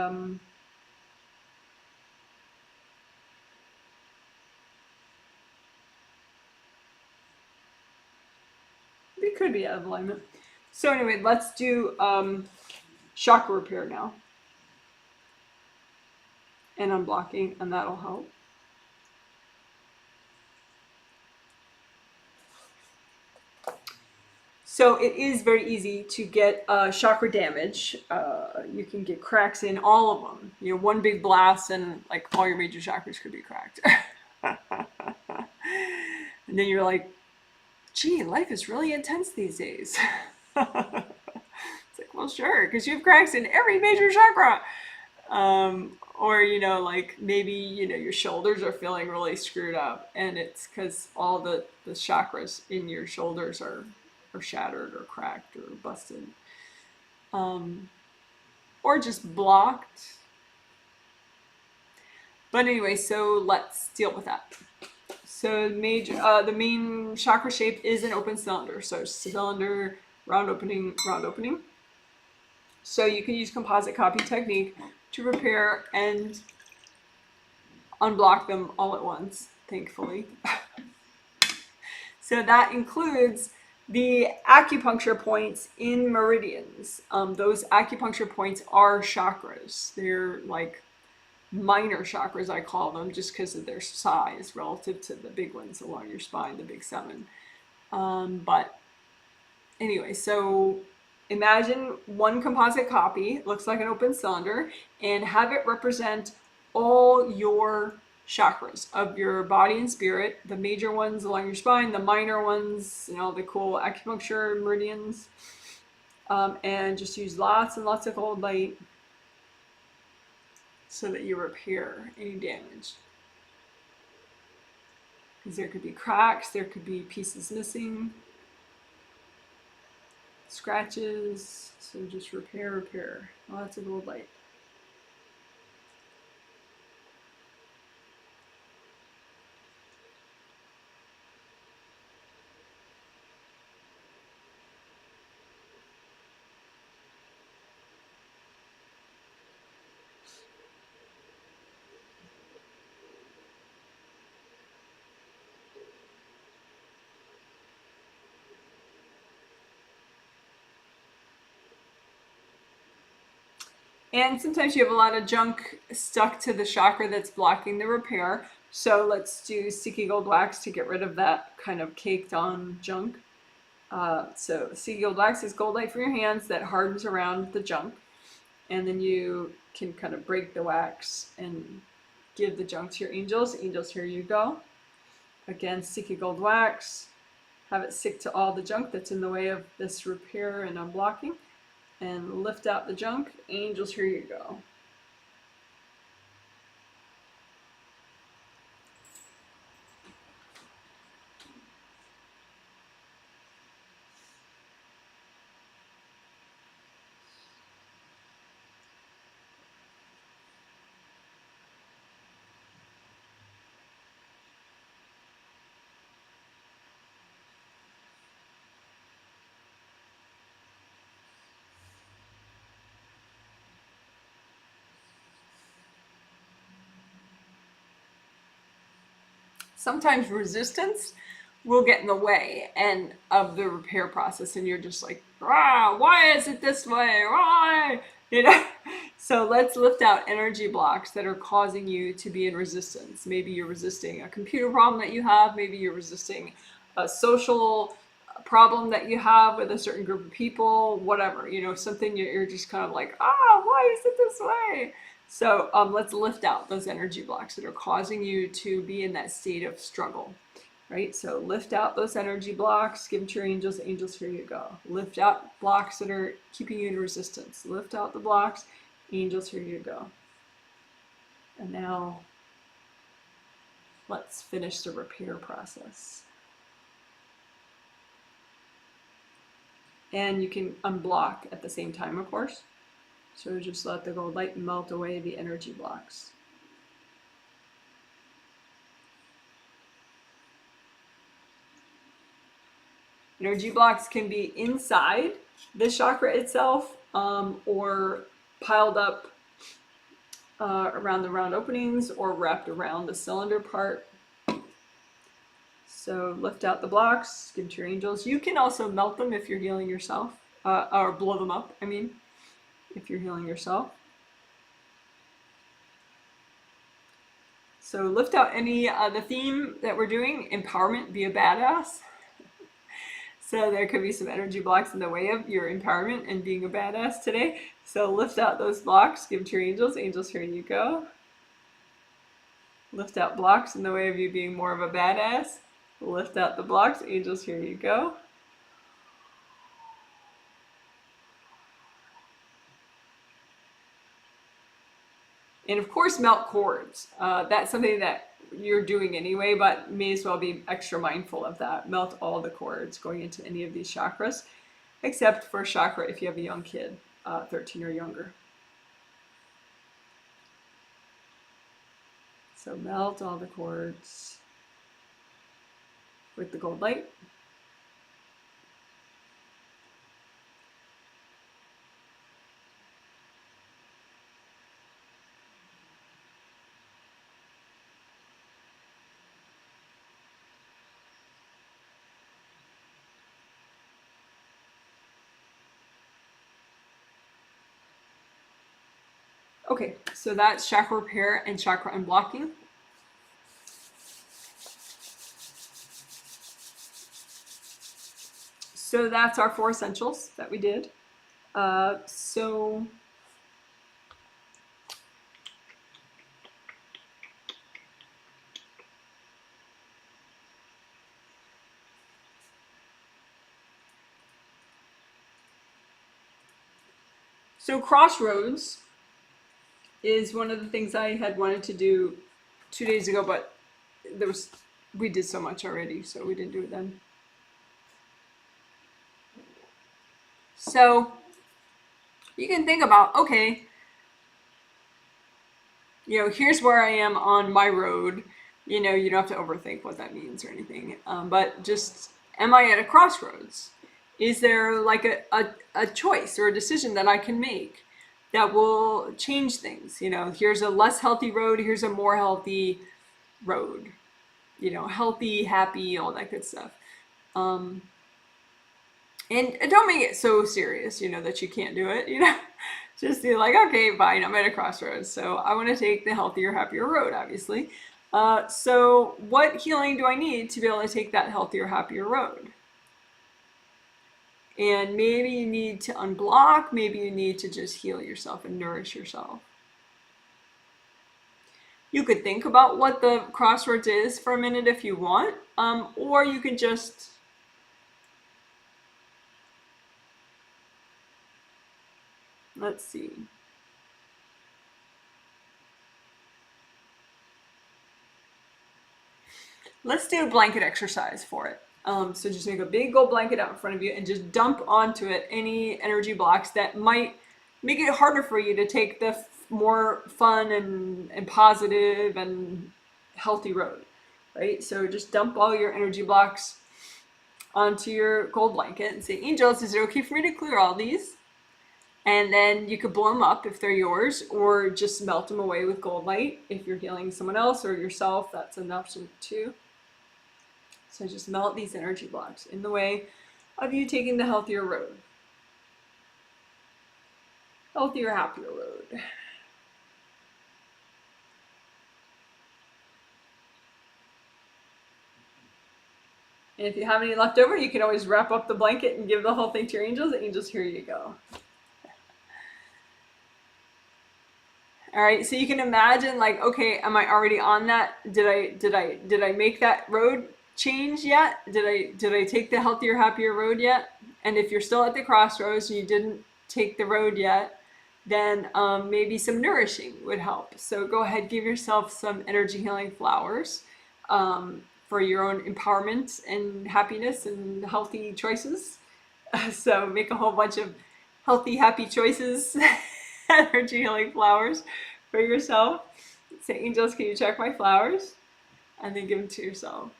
Speaker 1: it could be out of alignment. So anyway, let's do chakra repair now. And unblocking, and that'll help. So it is very easy to get chakra damage. You can get cracks in all of them. One big blast and like all your major chakras could be cracked. And then you're like, gee, life is really intense these days. It's like, well, sure, because you have cracks in every major chakra. Or, like maybe, your shoulders are feeling really screwed up, and it's because all the chakras in your shoulders are shattered or cracked or busted. Or just blocked. But anyway, so let's deal with that. So the main chakra shape is an open cylinder. So cylinder, round opening, round opening. So you can use composite copy technique to repair and unblock them all at once, thankfully. So that includes the acupuncture points in meridians. Those acupuncture points are chakras. They're like minor chakras, I call them, just because of their size relative to the big ones along your spine, the big 7. But anyway, so imagine one composite copy, looks like an open cylinder, and have it represent all your chakras of your body and spirit, the major ones along your spine, the minor ones, the cool acupuncture meridians, and just use lots and lots of gold light so that you repair any damage. Because there could be cracks, there could be pieces missing, scratches, so just repair, lots of gold light. And sometimes you have a lot of junk stuck to the chakra that's blocking the repair. So let's do sticky gold wax to get rid of that kind of caked on junk. So sticky gold wax is gold light from your hands that hardens around the junk. And then you can kind of break the wax and give the junk to your angels. Angels, here you go. Again, sticky gold wax. Have it stick to all the junk that's in the way of this repair and unblocking. And lift out the junk. Angels, here you go. Sometimes resistance will get in the way and of the repair process, and you're just like, ah, why is it this way? Why? So let's lift out energy blocks that are causing you to be in resistance. Maybe you're resisting a computer problem that you have. Maybe you're resisting a social problem that you have with a certain group of people, whatever, something you're just kind of like, why is it this way? So let's lift out those energy blocks that are causing you to be in that state of struggle, right? So lift out those energy blocks, give them to your angels. Angels, here you go. Lift out blocks that are keeping you in resistance. Lift out the blocks. Angels, here you go. And now let's finish the repair process. And you can unblock at the same time, of course. So just let the gold light melt away the energy blocks. Energy blocks can be inside the chakra itself, or piled up around the round openings, or wrapped around the cylinder part. So lift out the blocks, give to your angels. You can also melt them if you're healing yourself, or blow them up, if you're healing yourself. So lift out the theme that we're doing, empowerment, be a badass. So there could be some energy blocks in the way of your empowerment and being a badass today. So lift out those blocks, give to your angels. Angels, here you go. Lift out blocks in the way of you being more of a badass. Lift out the blocks. Angels, here you go. And of course, melt cords. That's something that you're doing anyway, but may as well be extra mindful of that. Melt all the cords going into any of these chakras, except for chakra if you have a young kid, 13 or younger. So melt all the cords with the gold light. Okay, so that's chakra repair and chakra unblocking. So that's our 4 essentials that we did. So crossroads is one of the things I had wanted to do 2 days ago, but we did so much already, so we didn't do it then. So you can think about, okay, here's where I am on my road. You don't have to overthink what that means or anything, but just, am I at a crossroads? Is there like a choice or a decision that I can make that will change things? Here's a less healthy road, here's a more healthy road. Healthy, happy, all that good stuff. And don't make it so serious, that you can't do it, Just be like, okay, fine, I'm at a crossroads, so I want to take the healthier, happier road, obviously. So what healing do I need to be able to take that healthier, happier road? And maybe you need to unblock, maybe you need to just heal yourself and nourish yourself. You could think about what the crossroads is for a minute if you want, or you can just, let's see. Let's do a blanket exercise for it. So just make a big gold blanket out in front of you and just dump onto it any energy blocks that might make it harder for you to take the more fun and positive and healthy road, right? So just dump all your energy blocks onto your gold blanket and say, angels, is it okay for me to clear all these? And then you could blow them up if they're yours, or just melt them away with gold light. If you're healing someone else or yourself, that's an option too. So just melt these energy blocks in the way of you taking the healthier road. Healthier, happier road. And if you have any left over, you can always wrap up the blanket and give the whole thing to your angels. Angels, here you go. All right, so you can imagine, like, okay, am I already on that? Did I make that road change yet? Did I take the healthier, happier road yet? And if you're still at the crossroads and you didn't take the road yet, then maybe some nourishing would help. So go ahead, give yourself some energy healing flowers for your own empowerment and happiness and healthy choices. So make a whole bunch of healthy, happy choices, energy healing flowers for yourself. Say, angels, can you check my flowers? And then give them to yourself.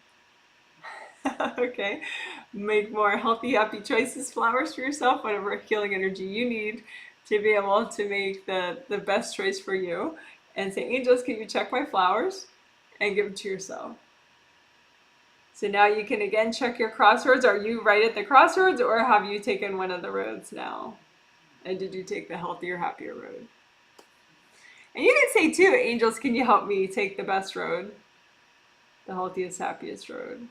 Speaker 1: Okay, make more healthy, happy choices, flowers for yourself, whatever healing energy you need to be able to make the best choice for you. And say, angels, can you check my flowers? And give them to yourself. So now you can again check your crossroads. Are you right at the crossroads, or have you taken one of the roads now? And did you take the healthier, happier road? And you can say too, angels, can you help me take the best road? The healthiest, happiest road.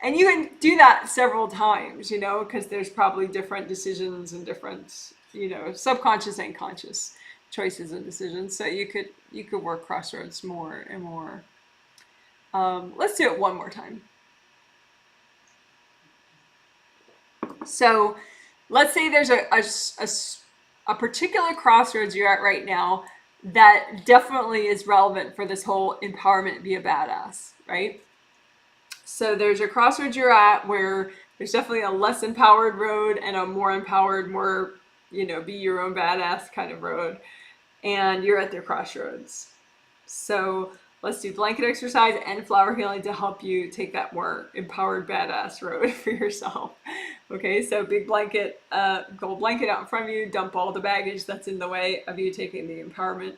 Speaker 1: And you can do that several times, because there's probably different decisions and different, subconscious and conscious choices and decisions. So you could work crossroads more and more. Let's do it one more time. So let's say there's a particular crossroads you're at right now that definitely is relevant for this whole empowerment, be a badass, right? So there's a crossroads you're at where there's definitely a less empowered road and a more empowered, more, be your own badass kind of road. And you're at the crossroads. So let's do blanket exercise and flower healing to help you take that more empowered, badass road for yourself. Okay, so big blanket, gold blanket out in front of you, dump all the baggage that's in the way of you taking the empowerment,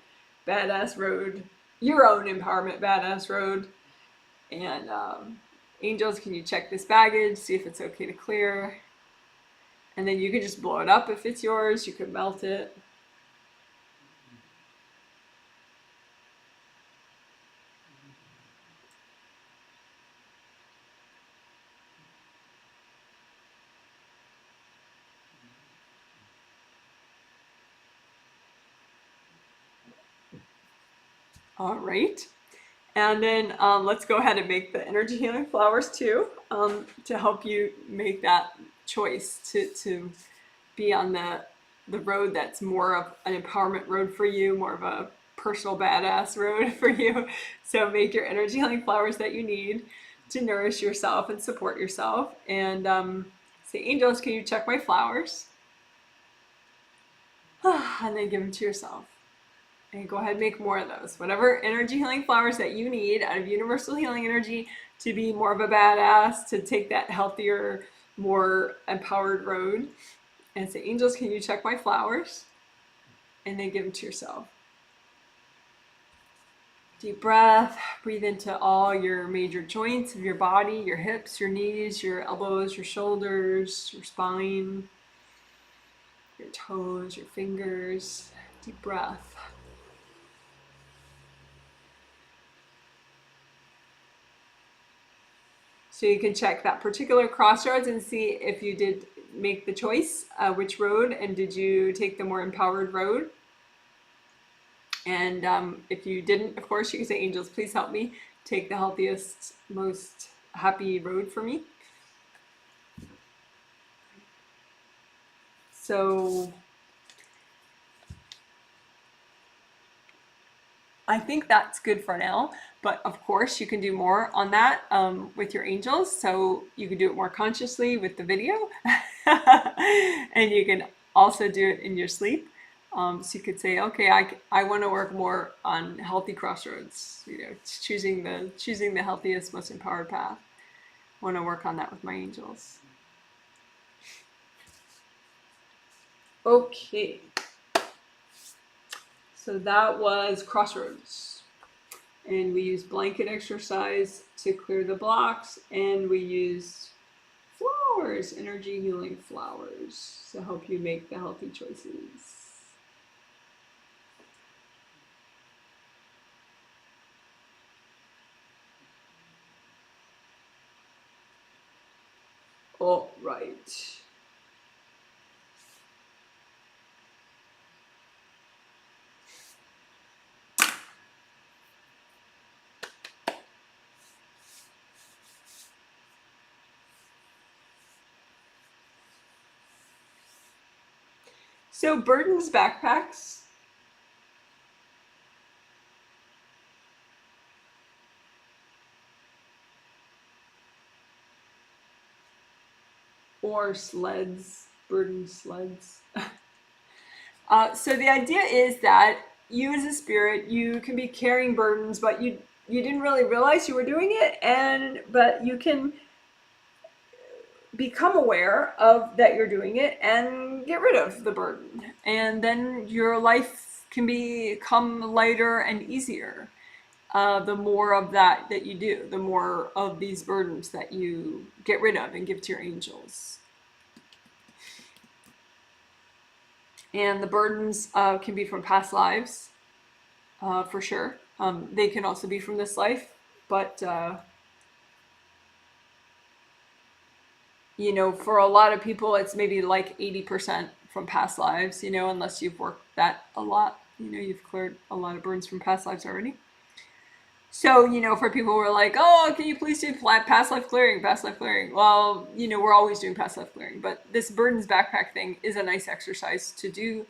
Speaker 1: badass road, your own empowerment, badass road. And angels, can you check this baggage, see if it's okay to clear? And then you can just blow it up if it's yours, you could melt it. All right. And then let's go ahead and make the energy healing flowers too, to help you make that choice to be on the road that's more of an empowerment road for you, more of a personal badass road for you. So make your energy healing flowers that you need to nourish yourself and support yourself. And say, angels, can you check my flowers? And then give them to yourself. And go ahead and make more of those. Whatever energy healing flowers that you need out of universal healing energy to be more of a badass, to take that healthier, more empowered road. And say, angels, can you check my flowers? And then give them to yourself. Deep breath. Breathe into all your major joints of your body, your hips, your knees, your elbows, your shoulders, your spine. your toes, your fingers. Deep breath. So you can check that particular crossroads and see if you did make the choice, which road, and did you take the more empowered road? And if you didn't, of course, you can say, angels, please help me take the healthiest, most happy road for me. So I think that's good for now, but of course you can do more on that with your angels. So you can do it more consciously with the video and you can also do it in your sleep. So you could say, okay, I want to work more on healthy crossroads, you know, choosing the healthiest, most empowered path. I want to work on that with my angels. Okay. So that was crossroads. And we use blanket exercise to clear the blocks, and we use flowers, energy healing flowers, to help you make the healthy choices. All right. So Burden's backpacks. Or sleds, burden sleds. So the idea is that you as a spirit, you can be carrying burdens, but you didn't really realize you were doing it, but you can become aware of that you're doing it and get rid of the burden, and then your life can become lighter and easier. The more of that you do, the more of these burdens that you get rid of and give to your angels. And the burdens can be from past lives, for sure. They can also be from this life, but you know, for a lot of people, it's maybe like 80% from past lives, you know, unless you've worked that a lot. You know, you've cleared a lot of burdens from past lives already. So, you know, for people who are like, oh, can you please do past life clearing, past life clearing? Well, you know, we're always doing past life clearing, but this burdens backpack thing is a nice exercise to do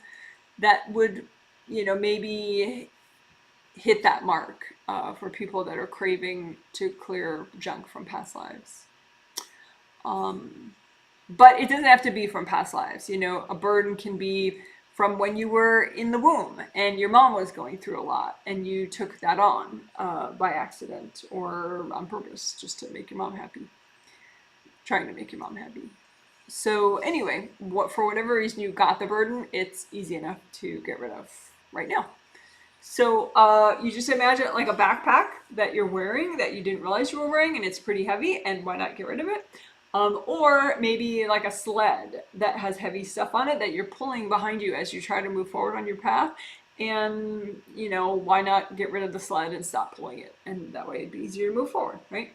Speaker 1: that would, you know, maybe hit that mark for people that are craving to clear junk from past lives. But it doesn't have to be from past lives. You know, a burden can be from when you were in the womb and your mom was going through a lot and you took that on by accident or on purpose, just to make your mom happy, trying to make your mom happy. So anyway, for whatever reason you got the burden, it's easy enough to get rid of right now. So you just imagine it like a backpack that you're wearing that you didn't realize you were wearing, and it's pretty heavy, and why not get rid of it? Or maybe like a sled that has heavy stuff on it that you're pulling behind you as you try to move forward on your path. And, you know, why not get rid of the sled and stop pulling it? And that way it'd be easier to move forward, right?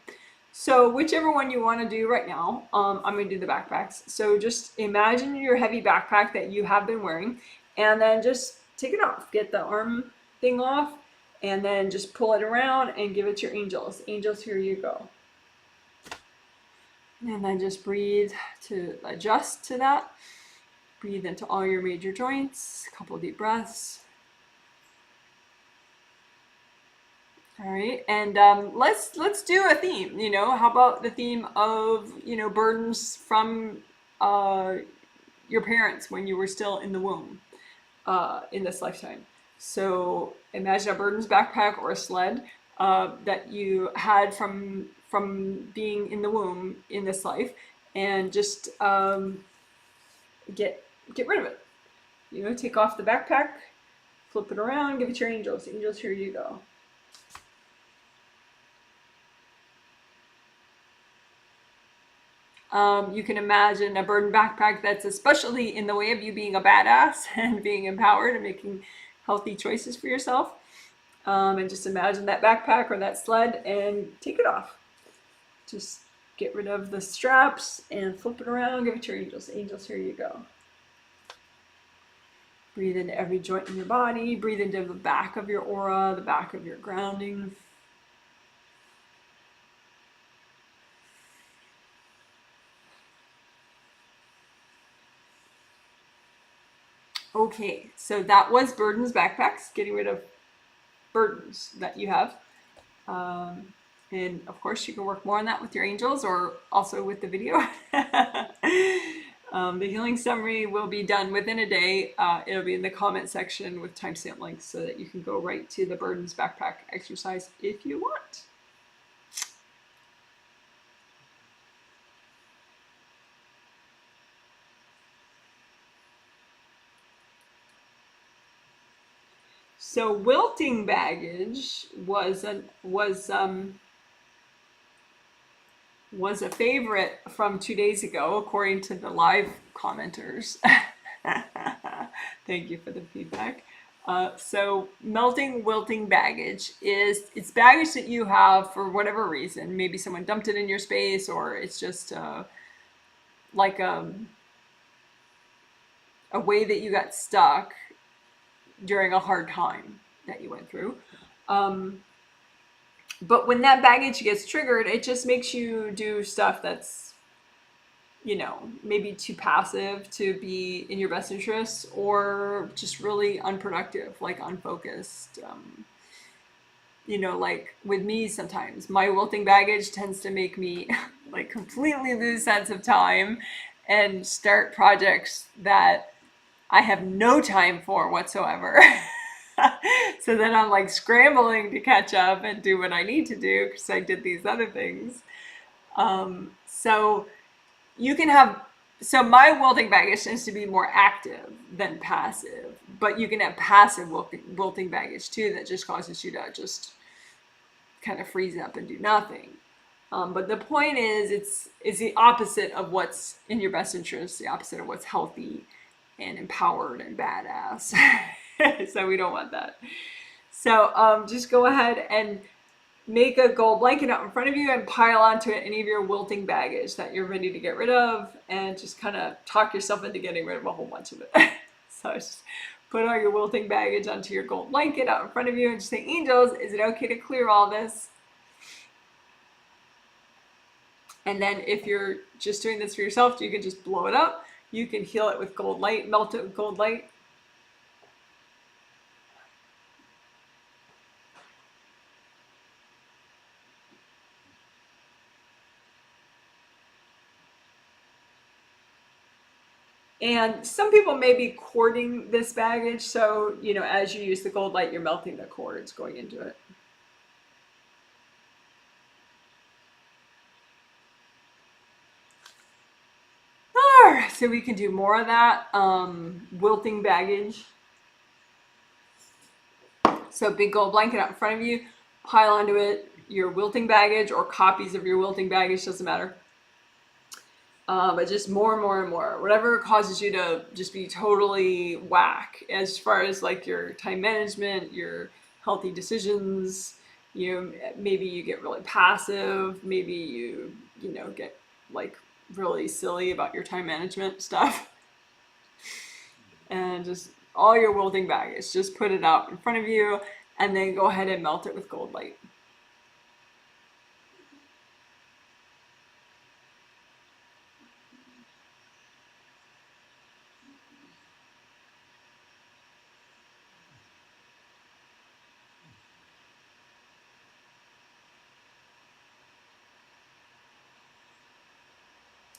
Speaker 1: So whichever one you want to do right now, I'm going to do the backpacks. So just imagine your heavy backpack that you have been wearing, and then just take it off. Get the arm thing off, and then just pull it around and give it to your angels. Angels, here you go. And then just breathe to adjust to that. Breathe into all your major joints. A couple deep breaths. All right, and let's do a theme. You know, how about the theme of, you know, burdens from your parents when you were still in the womb in this lifetime. So imagine a burdens backpack or a sled that you had from being in the womb in this life, and just get rid of it. You know, take off the backpack, flip it around, give it to your angels. Angels, here you go. You can imagine a burden backpack that's especially in the way of you being a badass and being empowered and making healthy choices for yourself. And just imagine that backpack or that sled and take it off. Just get rid of the straps and flip it around. Give it to your angels. Angels, here you go. Breathe into every joint in your body. Breathe into the back of your aura, the back of your grounding. Okay, so that was burdens backpacks, getting rid of burdens that you have. And of course, you can work more on that with your angels or also with the video. The healing summary will be done within a day. It'll be in the comment section with timestamp links so that you can go right to the burdens backpack exercise if you want. So wilting baggage was a favorite from 2 days ago, according to the live commenters. Thank you for the feedback. So wilting baggage it's baggage that you have for whatever reason. Maybe someone dumped it in your space, or it's just like a way that you got stuck during a hard time that you went through. But when that baggage gets triggered, it just makes you do stuff that's, maybe too passive to be in your best interests, or just really unproductive, like unfocused. Like with me, sometimes my wilting baggage tends to make me like completely lose sense of time and start projects that I have no time for whatsoever. So then I'm like scrambling to catch up and do what I need to do because I did these other things. So you can have, so my wilting baggage tends to be more active than passive, but you can have passive wilting baggage too that just causes you to just kind of freeze up and do nothing. But the point is, it's the opposite of what's in your best interest, the opposite of what's healthy and empowered and badass. So we don't want that. So just go ahead and make a gold blanket out in front of you and pile onto it any of your wilting baggage that you're ready to get rid of, and just kind of talk yourself into getting rid of a whole bunch of it. So just put all your wilting baggage onto your gold blanket out in front of you and just say, angels, is it okay to clear all this? And then if you're just doing this for yourself, you can just blow it up. You can heal it with gold light, melt it with gold light. And some people may be cording this baggage, so as you use the gold light, you're melting the cords going into it. All right, so we can do more of that. Wilting baggage. So big gold blanket out in front of you, pile onto it your wilting baggage or copies of your wilting baggage, doesn't matter. But just more and more and more, whatever causes you to just be totally whack as far as like your time management, your healthy decisions. Maybe you get really passive. Maybe you get like really silly about your time management stuff. And just all your wilting baggage, just put it out in front of you and then go ahead and melt it with gold light.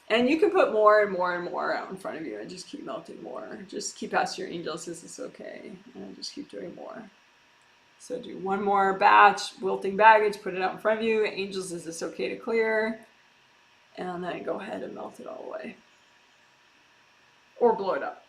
Speaker 1: And you can put more and more and more out in front of you and just keep melting more. Just keep asking your angels, is this okay? And just keep doing more. So do one more batch, wilting baggage, put it out in front of you. Angels, is this okay to clear? And then go ahead and melt it all away. Or blow it up.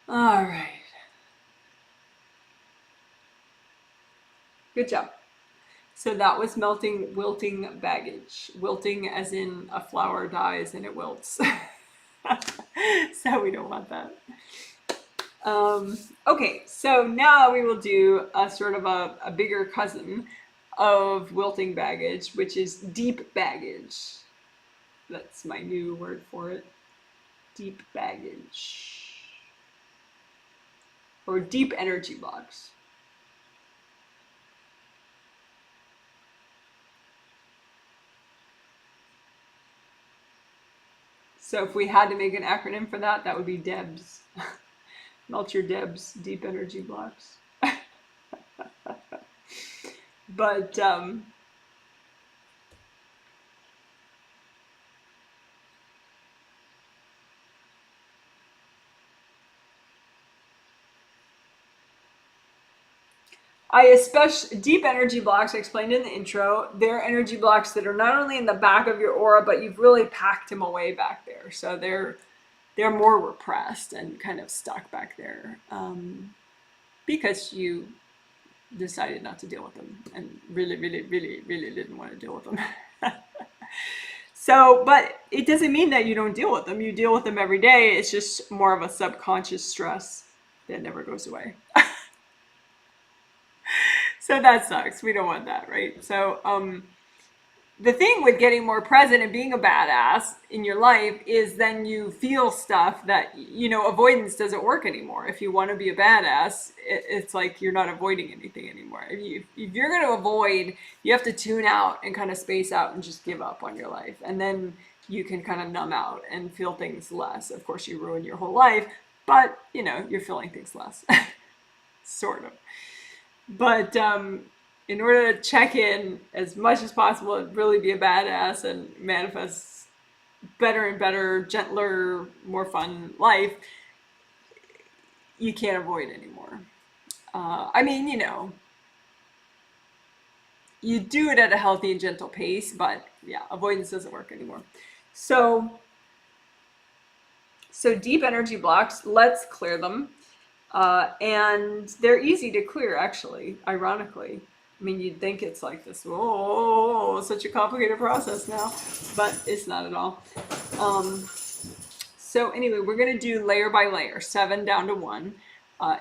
Speaker 1: All right. Good job. So that was melting, wilting baggage. Wilting as in a flower dies and it wilts. So we don't want that. Okay, so now we will do a sort of a bigger cousin of wilting baggage, which is deep baggage. That's my new word for it. Deep baggage. Or deep energy blocks. So if we had to make an acronym for that, that would be DEBS. Melt your DEBS, deep energy blocks. But I especially deep energy blocks I explained in the intro. They're energy blocks that are not only in the back of your aura, but you've really packed them away back there. So they're more repressed and kind of stuck back there because you decided not to deal with them and really, really, really, really didn't want to deal with them. So, but it doesn't mean that you don't deal with them. You deal with them every day. It's just more of a subconscious stress that never goes away. So that sucks. We don't want that, right? So, the thing with getting more present and being a badass in your life is then you feel stuff that, avoidance doesn't work anymore. If you want to be a badass, it's like you're not avoiding anything anymore. If you're going to avoid, you have to tune out and kind of space out and just give up on your life. And then you can kind of numb out and feel things less. Of course, you ruin your whole life, but, you're feeling things less. Sort of. But in order to check in as much as possible and really be a badass and manifest better and better, gentler, more fun life, you can't avoid anymore. I mean, you do it at a healthy and gentle pace, but yeah, avoidance doesn't work anymore. So deep energy blocks, let's clear them. And they're easy to clear, actually, ironically. I mean, you'd think it's like this, oh, such a complicated process now, but it's not at all. So anyway, we're going to do layer by layer, 7 down to 1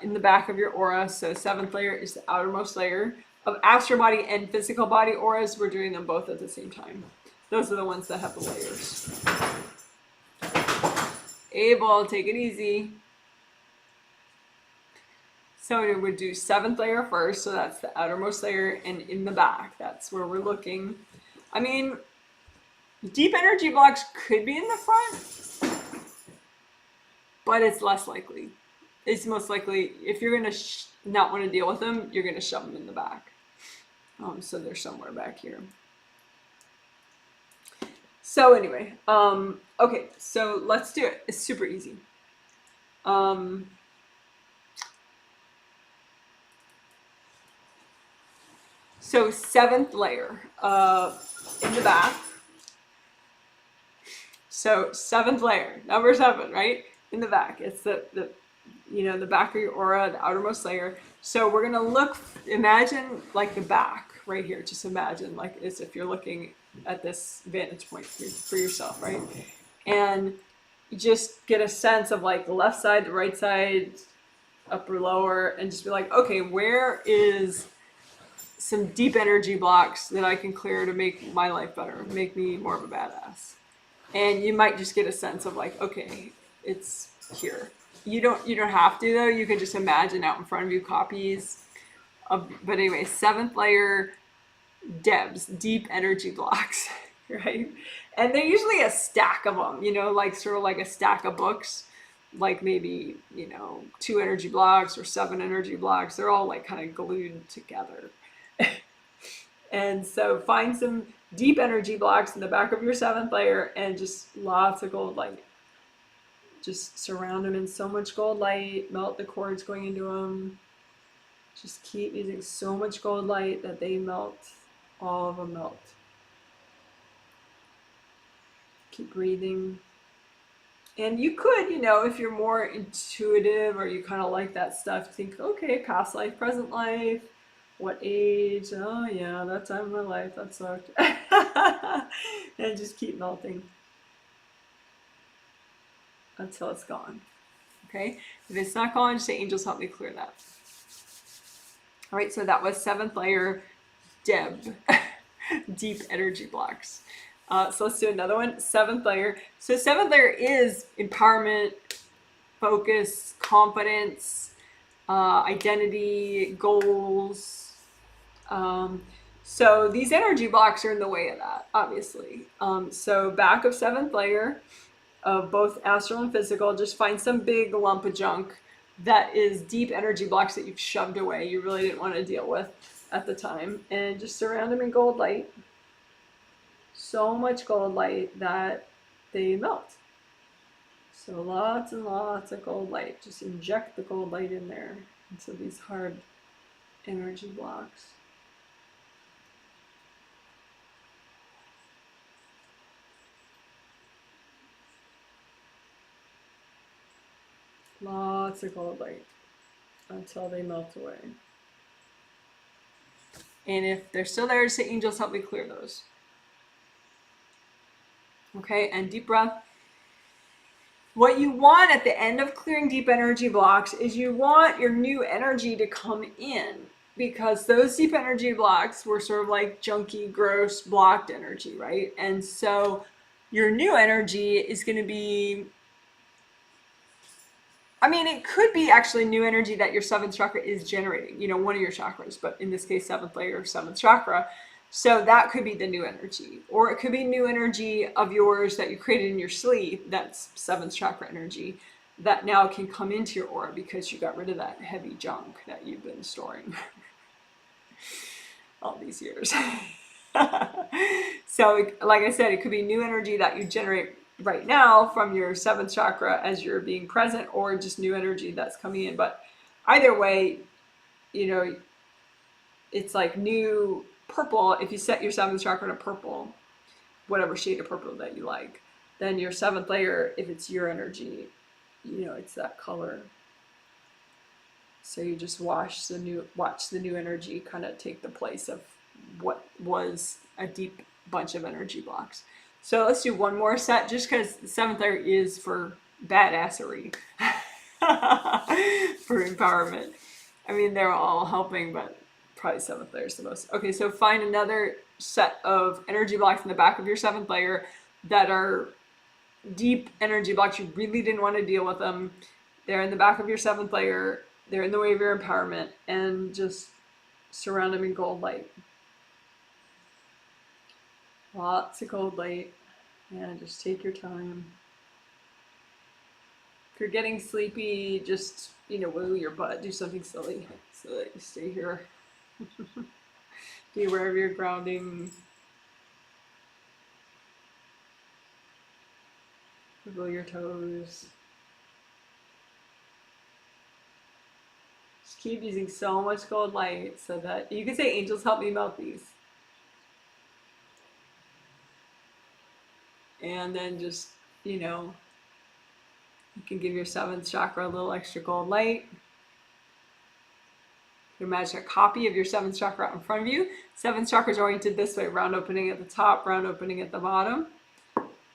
Speaker 1: in the back of your aura. So 7th layer is the outermost layer of astral body and physical body auras. We're doing them both at the same time. Those are the ones that have the layers. Abel, take it easy. So we would do 7th layer first, so that's the outermost layer, and in the back, that's where we're looking. I mean, deep energy blocks could be in the front, but it's less likely. It's most likely, if you're going to not want to deal with them, you're going to shove them in the back. So they're somewhere back here. So anyway, okay, so let's do it. It's super easy. So 7th layer in the back. So 7th layer, number 7, right? In the back. It's the back of your aura, the outermost layer. So we're gonna imagine like the back right here. Just imagine like as if you're looking at this vantage point for yourself, right? And you just get a sense of like the left side, the right side, upper, lower, and just be like, okay, where is some deep energy blocks that I can clear to make my life better, make me more of a badass. And you might just get a sense of like, okay, it's here. You don't have to though. You can just imagine out in front of you copies of. But anyway, 7th layer DEBs, deep energy blocks, right? And they're usually a stack of them. Like sort of like a stack of books. Like maybe 2 energy blocks or 7 energy blocks. They're all like kind of glued together. And so find some deep energy blocks in the back of your 7th layer and just lots of gold light. Just surround them in so much gold light, melt the cords going into them. Just keep using so much gold light that they melt, all of them melt. Keep breathing. And you could, if you're more intuitive or you kind of like that stuff, think, okay, past life, present life, what age? Oh, yeah, that time of my life, that sucked. And just keep melting until it's gone. Okay? If it's not gone, just say, angels, help me clear that. All right, so that was seventh layer, Deb, deep energy blocks. So let's do another one, seventh layer. So seventh layer is empowerment, focus, confidence, identity, goals. So these energy blocks are in the way of that, obviously. So back of seventh layer of both astral and physical, just find some big lump of junk that is deep energy blocks that you've shoved away, you really didn't want to deal with at the time, and just surround them in gold light. So much gold light that they melt. So lots and lots of gold light. Just inject the gold light in there into these hard energy blocks. Lots of gold light until they melt away. And if they're still there, say, angels, help me clear those. Okay, and deep breath. What you want at the end of clearing deep energy blocks is you want your new energy to come in, because those deep energy blocks were sort of like junky, gross, blocked energy, right? And so your new energy is going to be, I mean, it could be actually new energy that your seventh chakra is generating, one of your chakras, but in this case, seventh layer, seventh chakra. So that could be the new energy, or it could be new energy of yours that you created in your sleep. That's seventh chakra energy that now can come into your aura because you got rid of that heavy junk that you've been storing all these years. So, like I said, it could be new energy that you generate right now from your seventh chakra as you're being present, or just new energy that's coming in. But either way, it's like new purple. If you set your seventh chakra to purple, whatever shade of purple that you like, then your seventh layer, if it's your energy, it's that color. So you just watch the new energy kind of take the place of what was a deep bunch of energy blocks. So let's do one more set, just because the seventh layer is for badassery, for empowerment. I mean, they're all helping, but probably seventh layer is the most. Okay, so find another set of energy blocks in the back of your seventh layer that are deep energy blocks. You really didn't want to deal with them. They're in the back of your seventh layer. They're in the way of your empowerment, and just surround them in gold light. Lots of gold light. And just take your time. If you're getting sleepy, just, wiggle your butt. Do something silly so that you stay here. Be aware of your grounding. Wiggle your toes. Just keep using so much gold light so that you can say, angels, help me melt these. And then just, you can give your seventh chakra a little extra gold light. You imagine a copy of your seventh chakra out in front of you. Seventh chakra is oriented this way, round opening at the top, round opening at the bottom.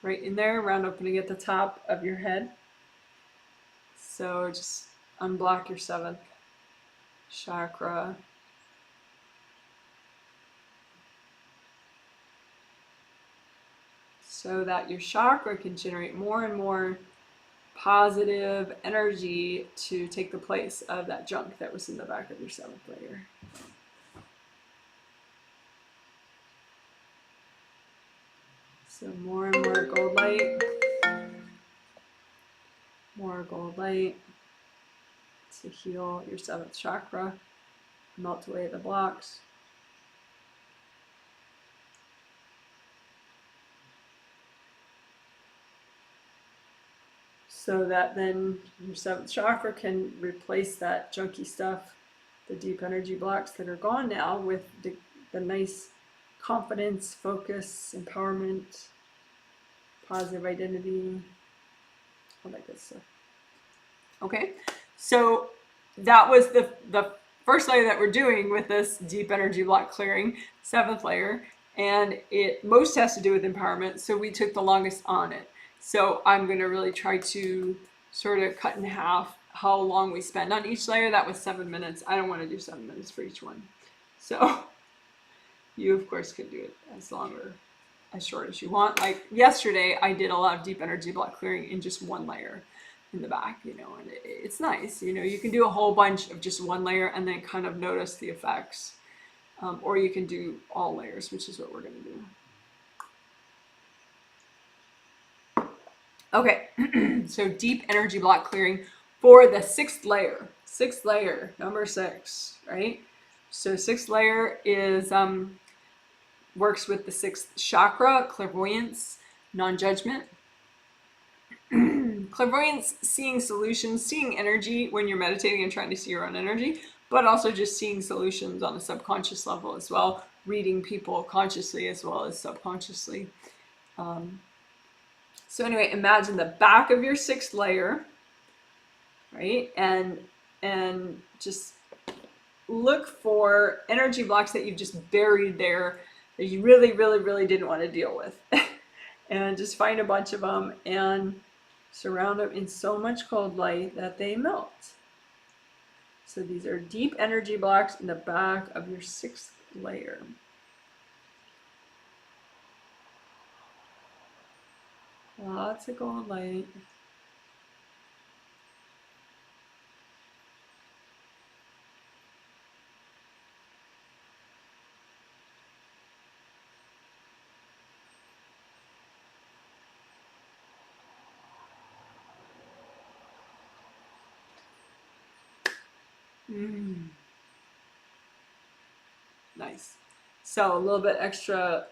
Speaker 1: Right in there, round opening at the top of your head. So just unblock your seventh chakra. So that your chakra can generate more and more positive energy to take the place of that junk that was in the back of your seventh layer. So more and more gold light. More gold light to heal your seventh chakra, melt away the blocks. So that then your seventh chakra can replace that junky stuff, the deep energy blocks that are gone now, with the nice confidence, focus, empowerment, positive identity, all that good stuff. Okay, so that was the first layer that we're doing with this deep energy block clearing, 7th layer, and it most has to do with empowerment, so we took the longest on it. So I'm going to really try to sort of cut in half how long we spend on each layer. That was 7 minutes. I don't want to do 7 minutes for each one. So you, of course, could do it as long or as short as you want. Like yesterday, I did a lot of deep energy block clearing in just one layer in the back, you know, and it's nice. You know, you can do a whole bunch of just one layer and then kind of notice the effects. Or you can do all layers, which is what we're going to do. Okay, so deep energy block clearing for the 6th layer. 6th layer, number 6, right? So 6th layer is works with the 6th chakra, clairvoyance, non-judgment. Clairvoyance, seeing solutions, seeing energy when you're meditating and trying to see your own energy, but also just seeing solutions on a subconscious level as well, reading people consciously as well as subconsciously. So anyway, imagine the back of your 6th layer, right? And just look for energy blocks that you've just buried there that you really, really, really didn't want to deal with. And just find a bunch of them and surround them in so much cold light that they melt. So these are deep energy blocks in the back of your 6th layer. Lots of gold light. Nice. So a little bit extra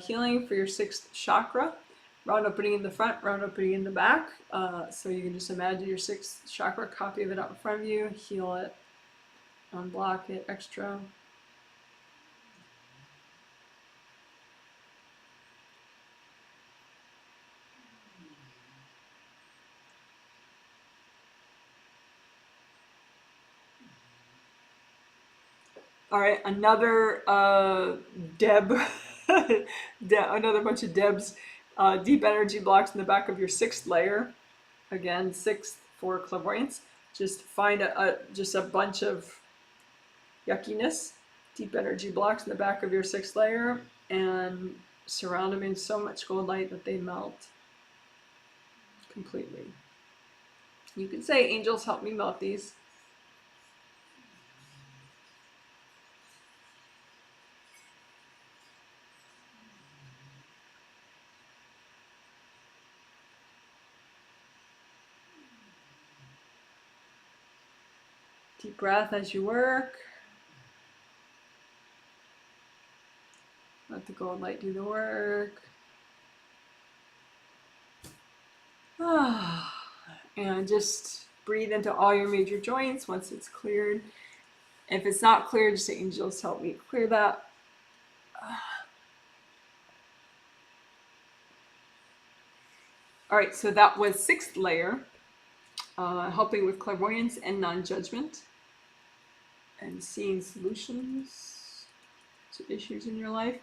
Speaker 1: healing for your 6th chakra. Round opening in the front, round opening in the back. So you can just imagine your 6th chakra, copy of it out in front of you, heal it, unblock it extra. All right, another Deb, another bunch of Debs, deep energy blocks in the back of your 6th layer. Again, 6th for clairvoyance. Just find just a bunch of yuckiness, deep energy blocks in the back of your 6th layer, and surround them in so much gold light that they melt completely. You can say, angels, help me melt these. Deep breath as you work. Let the gold light do the work. And just breathe into all your major joints once it's cleared. If it's not cleared, just say, angels, help me clear that. All right, so that was 6th layer, helping with clairvoyance and non-judgment and seeing solutions to issues in your life.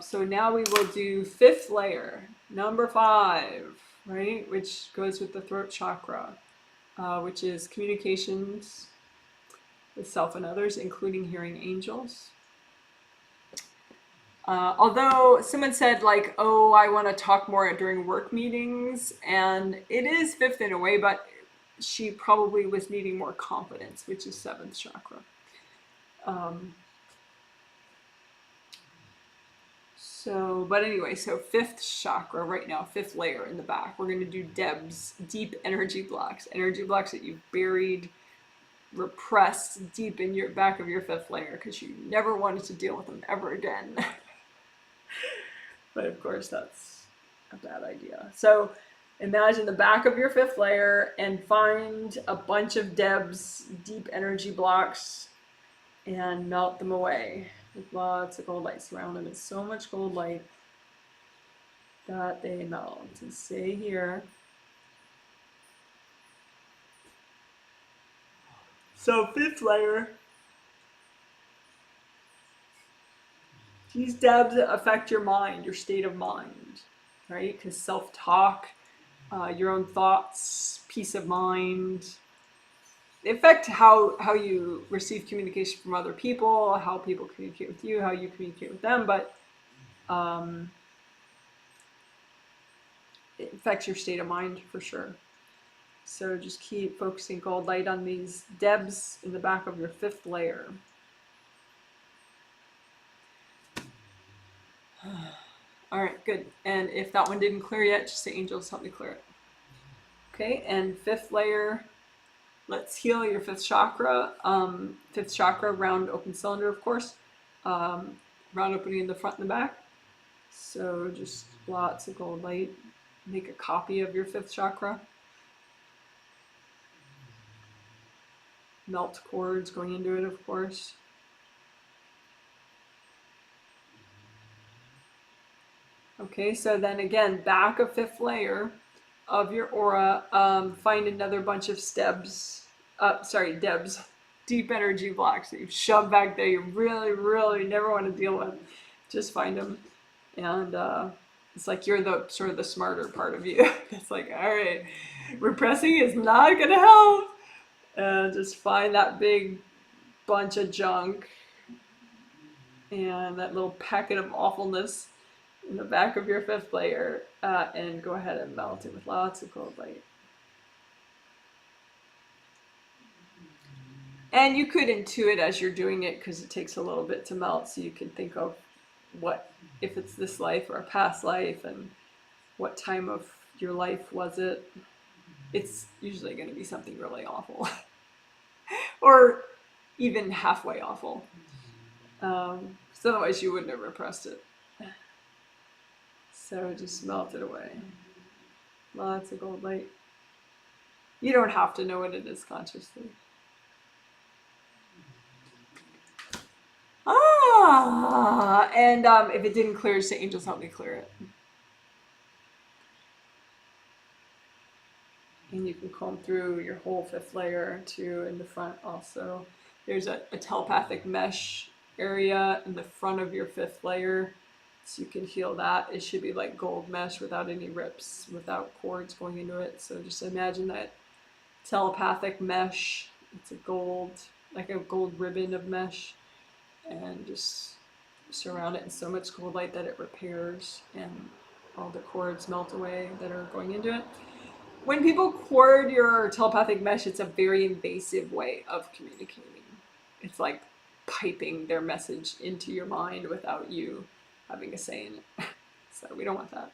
Speaker 1: So now we will do 5th layer, number 5, right, which goes with the throat chakra, which is communications with self and others, including hearing angels. Although someone said like, oh, I want to talk more during work meetings, and it is 5th in a way, but she probably was needing more confidence, which is 7th chakra. But anyway, so 5th chakra right now, 5th layer in the back. We're going to do Debs, deep energy blocks that you've buried, repressed deep in your back of your 5th layer because you never wanted to deal with them ever again. But of course, that's a bad idea. So imagine the back of your 5th layer and find a bunch of Debs, deep energy blocks, and melt them away with lots of gold light. Surround them in so much gold light that they melt. And stay here. So fifth layer, these debs affect your mind, your state of mind, right? Because self-talk, your own thoughts, peace of mind, they affect how you receive communication from other people, how people communicate with you, how you communicate with them, but it affects your state of mind for sure. So just keep focusing gold light on these debs in the back of your fifth layer. All right, good. And if that one didn't clear yet, just say, angels, help me clear it. Okay, and fifth layer, let's heal your fifth chakra. Fifth chakra, round open cylinder, of course. Round opening in the front and the back. So just lots of gold light. Make a copy of your fifth chakra. Melt cords going into it, of course. Okay, so then again, back of fifth layer of your aura, find another bunch of debs, deep energy blocks that you've shoved back there you really, really never want to deal with. Just find them. And it's like you're the sort of the smarter part of you. It's like, all right, repressing is not going to help. Just find that big bunch of junk and that little packet of awfulness in the back of your fifth layer, and go ahead and melt it with lots of gold light. And you could intuit as you're doing it, because it takes a little bit to melt, so you can think of what, if it's this life or a past life, and what time of your life was it. It's usually going to be something really awful. Or even halfway awful. So otherwise you wouldn't have repressed it. So just melt it away. Lots of gold light. You don't have to know what it is consciously. And if it didn't clear, say, angels, help me clear it. And you can comb through your whole fifth layer too in the front also. There's a telepathic mesh area in the front of your fifth layer. So you can heal that. It should be like gold mesh without any rips, without cords going into it. So just imagine that telepathic mesh. It's a gold, like a gold ribbon of mesh. And just surround it in so much gold light that it repairs and all the cords melt away that are going into it. When people cord your telepathic mesh, it's a very invasive way of communicating. It's like piping their message into your mind without you having a say in it. So we don't want that.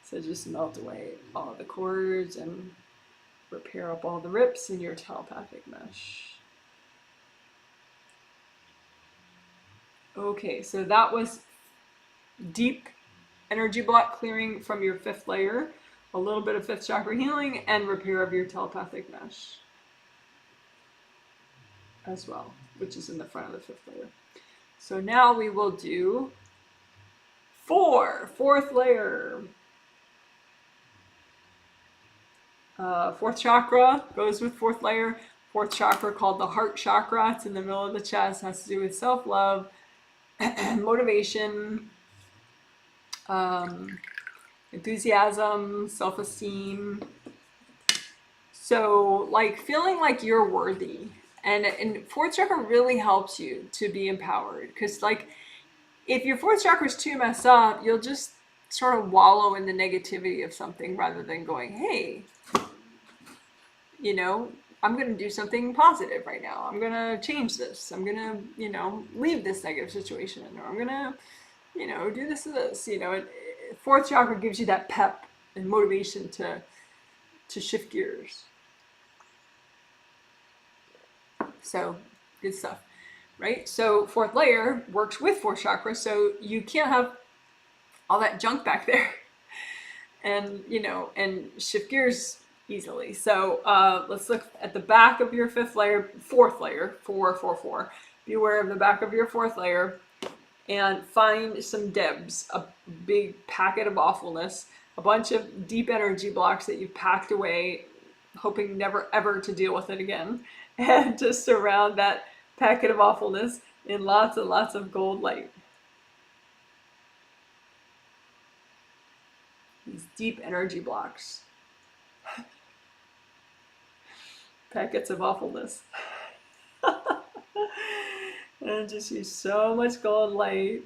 Speaker 1: So just melt away all the cords and repair up all the rips in your telepathic mesh. Okay, so that was deep energy block clearing from your fifth layer, a little bit of fifth chakra healing, and repair of your telepathic mesh as well, which is in the front of the fifth layer. So now we will do fourth layer. Fourth chakra goes with fourth layer. Fourth chakra, called the heart chakra, it's in the middle of the chest, has to do with self-love, motivation, enthusiasm, self-esteem. So like feeling like you're worthy. And fourth chakra really helps you to be empowered, because like if your fourth chakra is too messed up, you'll just sort of wallow in the negativity of something rather than going, hey, you know, I'm going to do something positive right now. I'm going to change this. I'm going to, you know, leave this negative situation, or I'm going to, you know, do this and this. You know, fourth chakra gives you that pep and motivation to shift gears. So good stuff, right? So fourth layer works with fourth chakra, so you can't have all that junk back there and, you know, and shift gears easily. So let's look at the back of your fourth layer, 4. Be aware of the back of your fourth layer and find some debs, a big packet of awfulness, a bunch of deep energy blocks that you've packed away, hoping never ever to deal with it again. and to surround that packet of awfulness in lots and lots of gold light. These deep energy blocks. Packets of awfulness. And just use so much gold light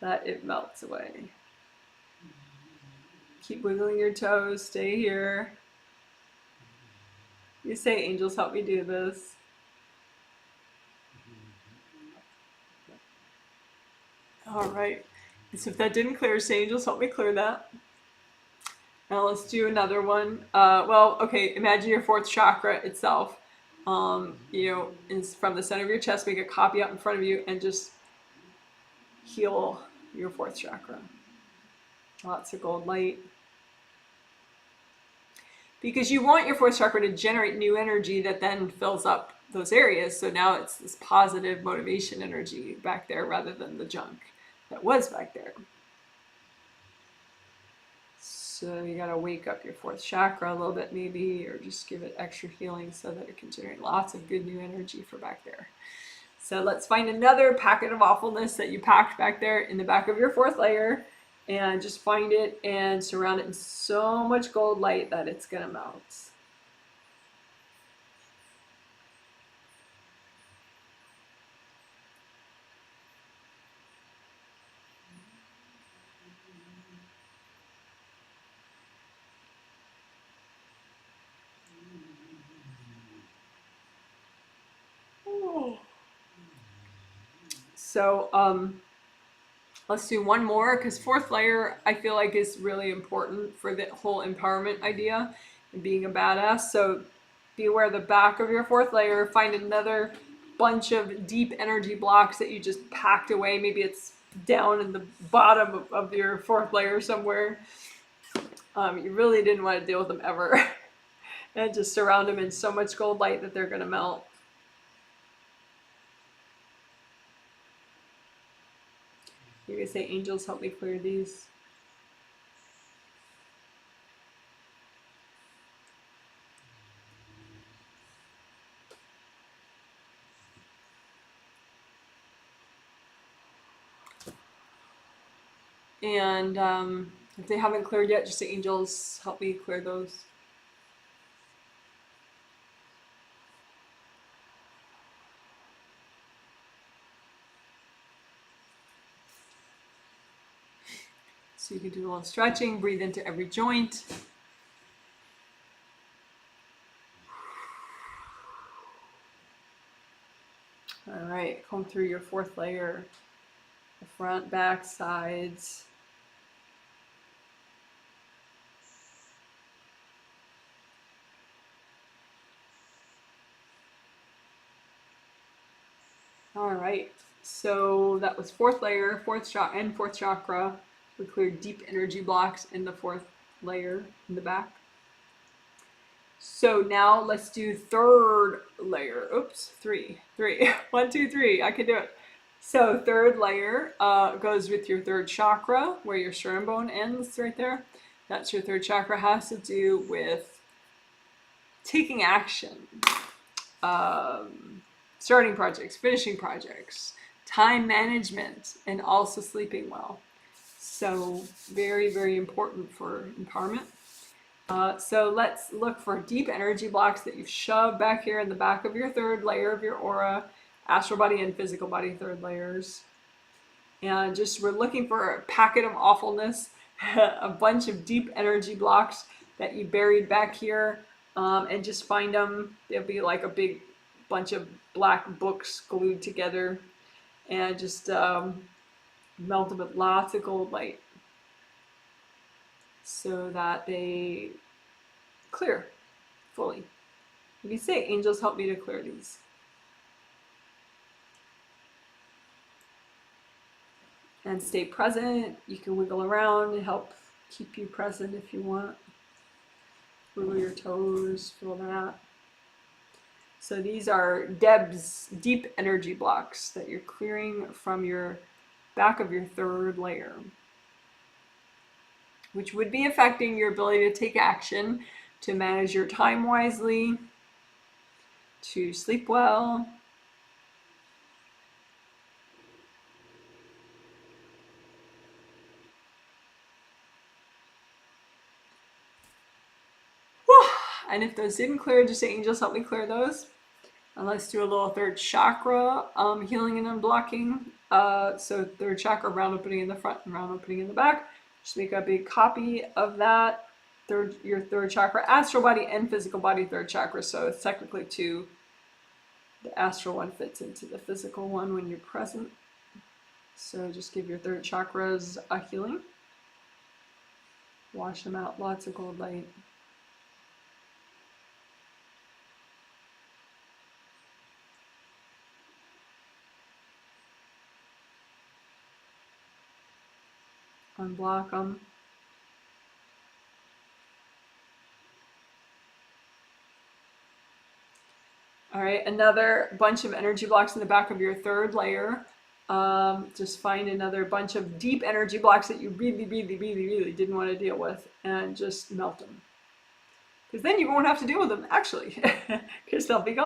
Speaker 1: that it melts away. Keep wiggling your toes, stay here. You say, angels, help me do this. All right. So if that didn't clear, say, angels, help me clear that. Now let's do another one. Well, okay, imagine your fourth chakra itself. Is from the center of your chest, make a copy out in front of you and just heal your fourth chakra. Lots of gold light. Because you want your fourth chakra to generate new energy that then fills up those areas. So now it's this positive motivation energy back there rather than the junk that was back there. So you gotta wake up your fourth chakra a little bit maybe, or just give it extra healing so that it can generate lots of good new energy for back there. So let's find another packet of awfulness that you packed back there in the back of your fourth layer, and just find it and surround it in so much gold light that it's gonna melt. So let's do one more, because fourth layer I feel like is really important for the whole empowerment idea and being a badass. So be aware of the back of your fourth layer. Find another bunch of deep energy blocks that you just packed away. Maybe it's down in the bottom of your fourth layer somewhere. You really didn't want to deal with them ever. And just surround them in so much gold light that they're going to melt. You're going to say, angels, help me clear these. And if they haven't cleared yet, just say, angels, help me clear those. So you can do a little stretching, breathe into every joint. All right, comb through your fourth layer, the front, back, sides. All right, so that was fourth layer, fourth chakra. We cleared deep energy blocks in the fourth layer in the back. So now let's do third layer. Oops, three. 1, 2, 3. I can do it. So third layer goes with your third chakra, where your sternum bone ends right there. That's your third chakra. Has to do with taking action, starting projects, finishing projects, time management, and also sleeping well. So very, very important for empowerment. So let's look for deep energy blocks that you've shoved back here in the back of your third layer of your aura, astral body and physical body third layers. And just we're looking for a packet of awfulness, a bunch of deep energy blocks that you buried back here, and just find them. They'll be like a big bunch of black books glued together, and just melt them with lots of gold light so that they clear fully. You can say, angels, help me to clear these. And stay present. You can wiggle around and help keep you present if you want. Wiggle your toes, feel that. So these are Deb's deep energy blocks that you're clearing from your back of your third layer, which would be affecting your ability to take action, to manage your time wisely, to sleep well. And if those didn't clear, just say, angels, help me clear those. And let's do a little third chakra healing and unblocking. So third chakra, round opening in the front and round opening in the back. Just make a big copy of that. Your third chakra, astral body and physical body, third chakra. So it's technically two. The astral one fits into the physical one when you're present. So just give your third chakras a healing. Wash them out, lots of gold light. Unblock them. All right, another bunch of energy blocks in the back of your third layer. Just find another bunch of deep energy blocks that you really, really, really, really didn't want to deal with and just melt them. Because then you won't have to deal with them, actually, because they'll be gone.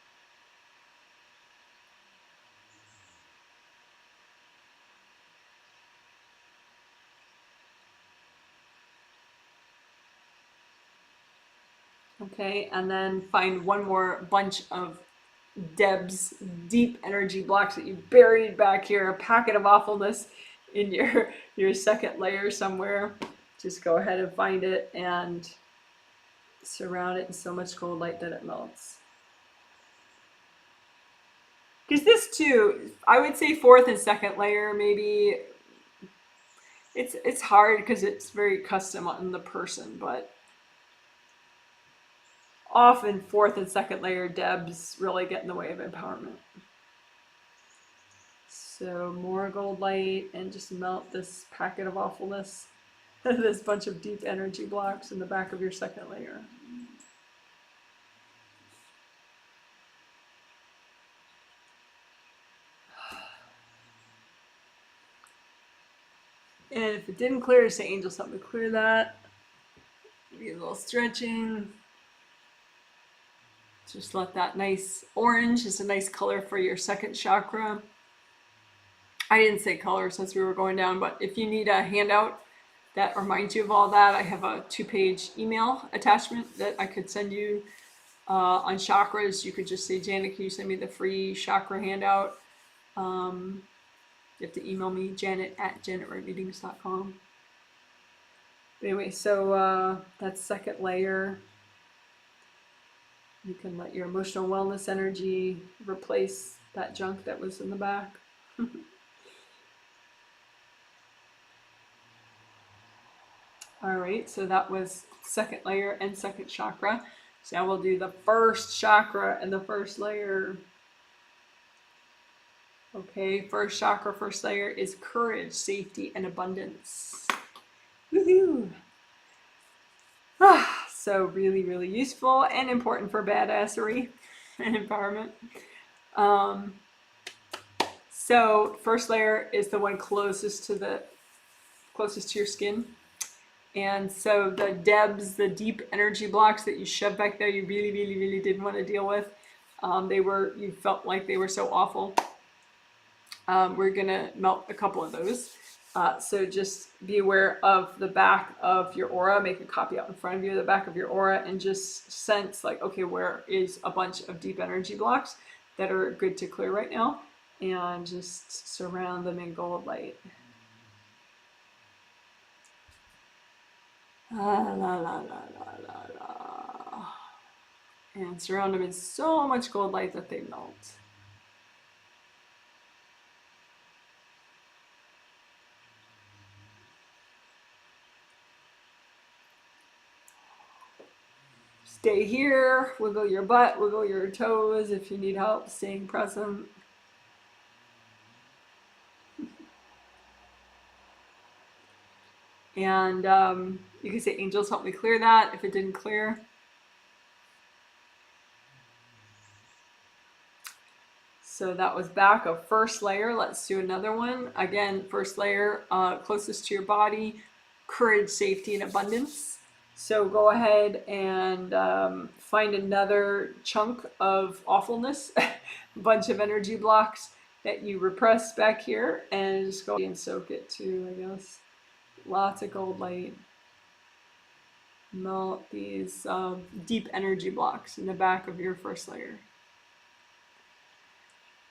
Speaker 1: Okay, and then find one more bunch of Deb's deep energy blocks that you buried back here, a packet of awfulness in your second layer somewhere. Just go ahead and find it and surround it in so much gold light that it melts. Because this too, I would say fourth and second layer, maybe it's hard because it's very custom on the person, but often fourth and second layer Debs really get in the way of empowerment. So more gold light and just melt this packet of awfulness, this bunch of deep energy blocks in the back of your second layer. And if it didn't clear, say angels help me clear that. Maybe a little stretching. Just let that nice orange is a nice color for your second chakra. I didn't say colors as we were going down, but if you need a handout that reminds you of all that, I have a 2-page email attachment that I could send you on chakras. You could just say, Janet, can you send me the free chakra handout? You have to email me, janet@janetwrightreadings.com. But anyway, so that's second layer. You can let your emotional wellness energy replace that junk that was in the back. All right, so that was second layer and second chakra. So now we'll do the first chakra and the first layer. Okay, first chakra, first layer is courage, safety, and abundance. Woohoo! So really, really useful and important for badassery and empowerment. So first layer is the one closest to your skin. And so the Debs, the deep energy blocks that you shoved back there, you really, really, really didn't want to deal with. You felt like they were so awful. We're gonna melt a couple of those. So just be aware of the back of your aura, make a copy out in front of you, the back of your aura, and just sense like, okay, where is a bunch of deep energy blocks that are good to clear right now, and just surround them in gold light. La la la la la la. And surround them in so much gold light that they melt. Stay here, wiggle your butt, wiggle your toes if you need help staying present. And you can say, angels, help me clear that if it didn't clear. So that was back of first layer. Let's do another one. Again, first layer, closest to your body, courage, safety, and abundance. So go ahead and find another chunk of awfulness, a bunch of energy blocks that you repress back here, and just go and soak it too, I guess. Lots of gold light. Melt these deep energy blocks in the back of your first layer.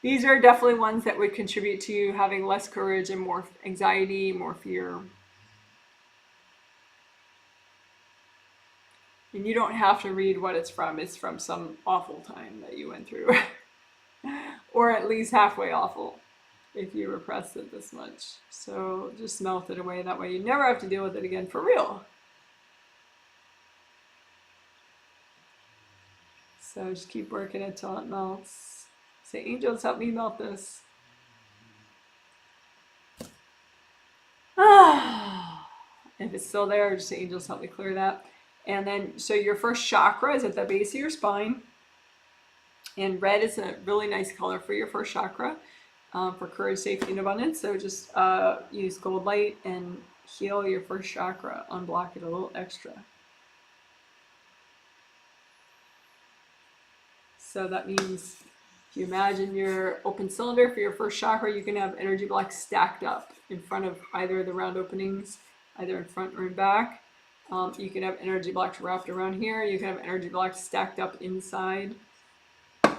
Speaker 1: These are definitely ones that would contribute to you having less courage and more anxiety, more fear. And you don't have to read what it's from. It's from some awful time that you went through. Or at least halfway awful if you repressed it this much. So just melt it away. That way you never have to deal with it again for real. So just keep working it till it melts. Say, angels, help me melt this. If it's still there, just say, angels, help me clear that. And then, so your first chakra is at the base of your spine. And red is a really nice color for your first chakra, for courage, safety, and abundance. So just use gold light and heal your first chakra, unblock it a little extra. So that means if you imagine your open cylinder for your first chakra, you can have energy blocks stacked up in front of either of the round openings, either in front or in back. You can have energy blocks wrapped around here. You can have energy blocks stacked up inside.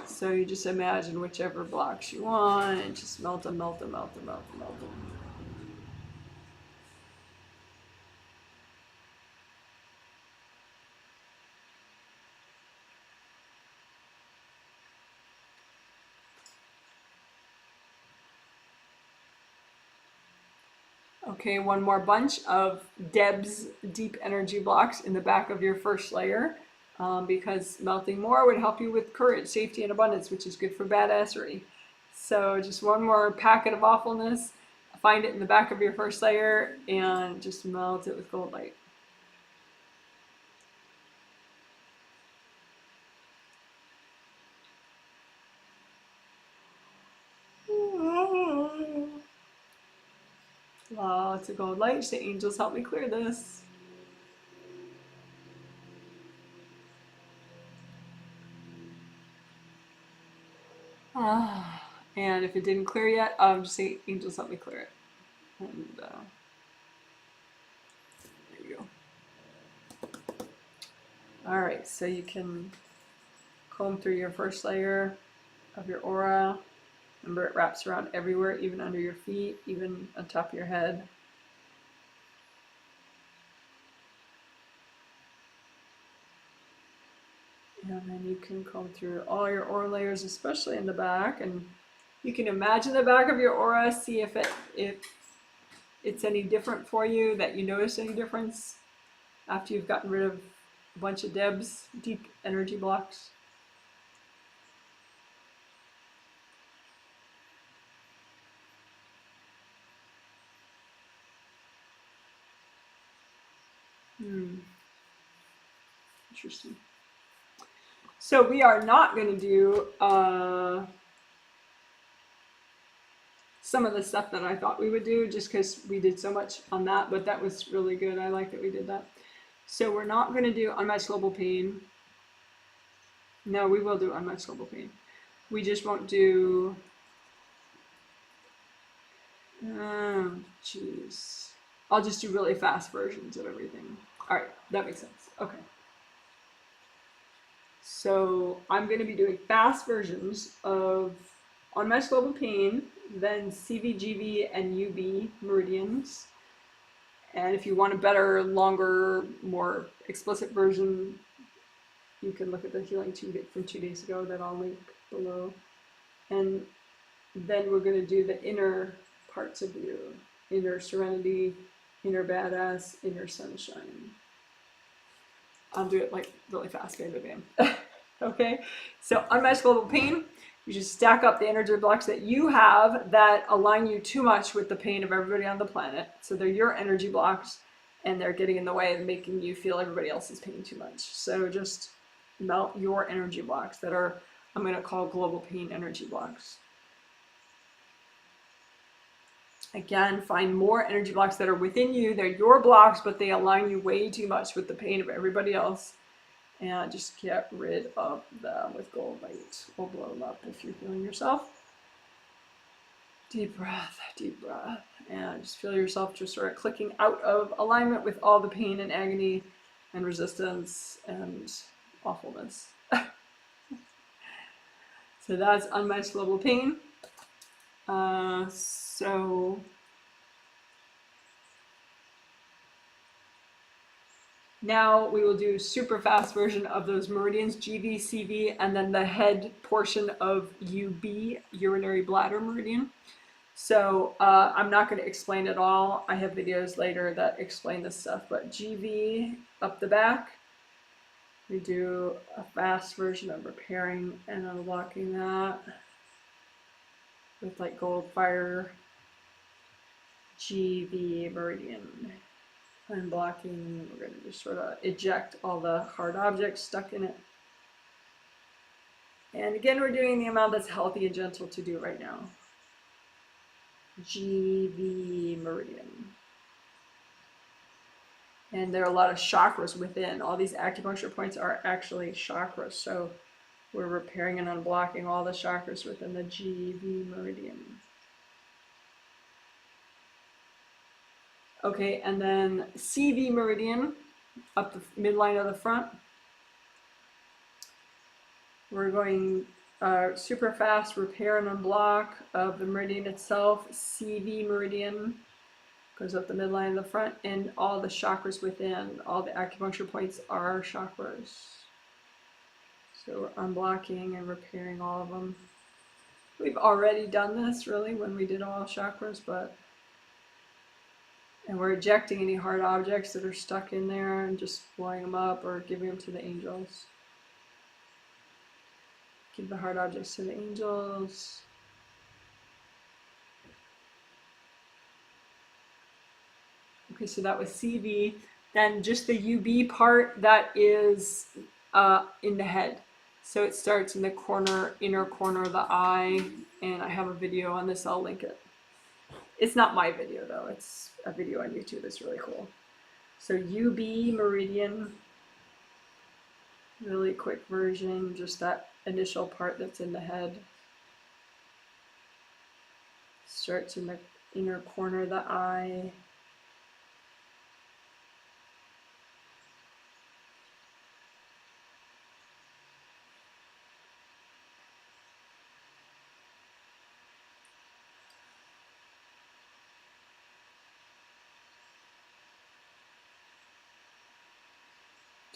Speaker 1: So you just imagine whichever blocks you want and just melt them, melt them, melt them, melt them, melt them. Okay, one more bunch of Deb's deep energy blocks in the back of your first layer, because melting more would help you with courage, safety, and abundance, which is good for badassery. So just one more packet of awfulness, find it in the back of your first layer, and just melt it with gold light. Lots of gold light. Say, angels, help me clear this. And if it didn't clear yet, just say, angels, help me clear it. And there you go. All right, so you can comb through your first layer of your aura. Remember, it wraps around everywhere, even under your feet, even on top of your head. And then you can comb through all your aura layers, especially in the back. And you can imagine the back of your aura, see if it's any different for you, that you notice any difference after you've gotten rid of a bunch of Deb's deep energy blocks. Interesting. So we are not going to do some of the stuff that I thought we would do, just because we did so much on that, but that was really good. I like that we did that. So we're not going to do unmatched global pain. No, we will do unmatched global pain. We just won't do... Oh, jeez. I'll just do really fast versions of everything. All right, that makes sense. Okay. So I'm going to be doing fast versions of unmatched global pain, then CVGV and UB meridians. And if you want a better, longer, more explicit version, you can look at the healing from 2 days ago that I'll link below. And then we're going to do the inner parts of you: inner serenity, inner badass, inner sunshine. I'll do it like really fast, bam, bam, bam. Okay, so unmatched global pain, you just stack up the energy blocks that you have that align you too much with the pain of everybody on the planet. So they're your energy blocks, and they're getting in the way of making you feel everybody else's pain too much. So just melt your energy blocks that are, I'm going to call global pain energy blocks. Again, find more energy blocks that are within you. They're your blocks, but they align you way too much with the pain of everybody else. And just get rid of them with gold light. Or blow them up if you're feeling yourself. Deep breath, and just feel yourself just sort of clicking out of alignment with all the pain and agony and resistance and awfulness. So that's unmatched level pain. So now we will do super fast version of those meridians, GV, CV, and then the head portion of UB, urinary bladder meridian. So I'm not going to explain it all. I have videos later that explain this stuff, but GV up the back, we do a fast version of repairing and unblocking that with like gold fire. GV meridian, unblocking, we're going to just sort of eject all the hard objects stuck in it. And again, we're doing the amount that's healthy and gentle to do right now. GV meridian. And there are a lot of chakras within. All these acupuncture points are actually chakras. So we're repairing and unblocking all the chakras within the GV meridian. Okay, and then CV meridian up the midline of the front. We're going super fast repair and unblock of the meridian itself. CV meridian goes up the midline of the front, and all the chakras within. All the acupuncture points are chakras. So we're unblocking and repairing all of them. We've already done this really when we did all chakras, and we're ejecting any hard objects that are stuck in there and just blowing them up or giving them to the angels. Give the hard objects to the angels. Okay, so that was CV. Then just the UB part, that is in the head. So it starts in the corner, inner corner of the eye, and I have a video on this, I'll link it. It's not my video though, it's a video on YouTube that's really cool. So UB meridian, really quick version, just that initial part that's in the head. Starts in the inner corner of the eye.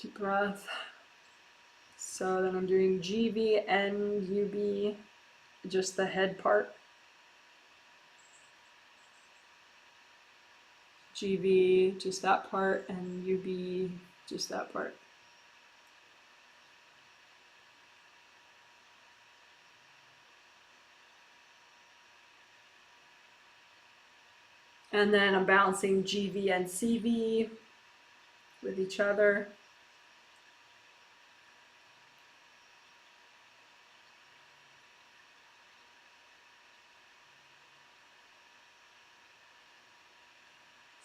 Speaker 1: Deep breath. So then I'm doing GV and UB, just the head part. GV, just that part, and UB, just that part. And then I'm balancing GV and CV with each other.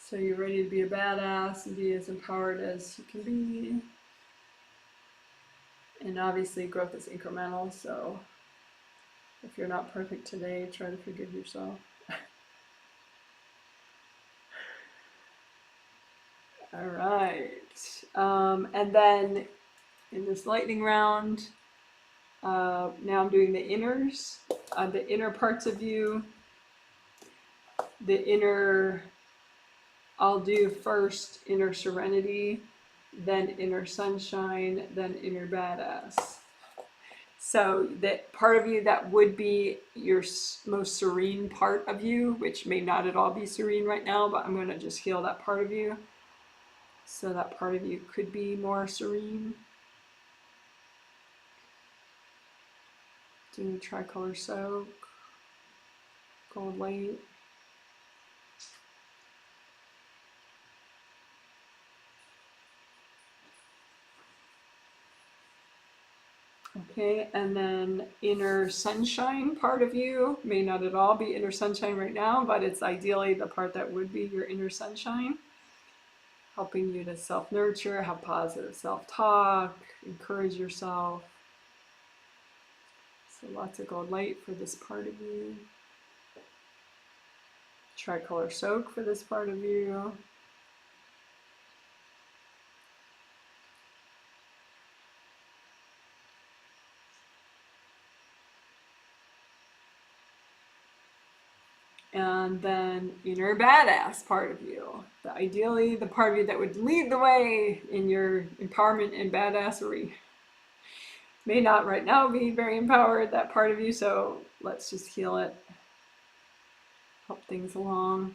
Speaker 1: So you're ready to be a badass and be as empowered as you can be. And obviously growth is incremental, so if you're not perfect today, try to forgive yourself. All right. And then in this lightning round, now I'm doing the inners, the inner parts of you. The inner, I'll do first inner serenity, then inner sunshine, then inner badass. So that part of you that would be your most serene part of you, which may not at all be serene right now, but I'm going to just heal that part of you. So that part of you could be more serene. Do tricolor soak, gold light. Okay, and then inner sunshine part of you may not at all be inner sunshine right now, but it's ideally the part that would be your inner sunshine, helping you to self-nurture, have positive self-talk, encourage yourself. So lots of gold light for this part of you. Tricolor soak for this part of you. And then inner badass part of you. Ideally, the part of you that would lead the way in your empowerment and badassery. May not right now be very empowered, that part of you, so let's just heal it. Help things along.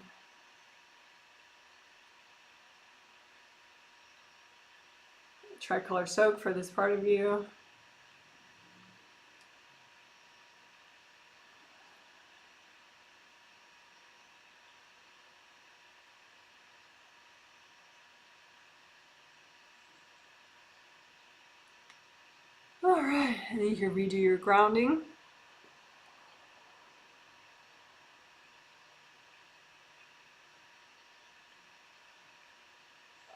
Speaker 1: Tricolor soak for this part of you. All right, and then you can redo your grounding.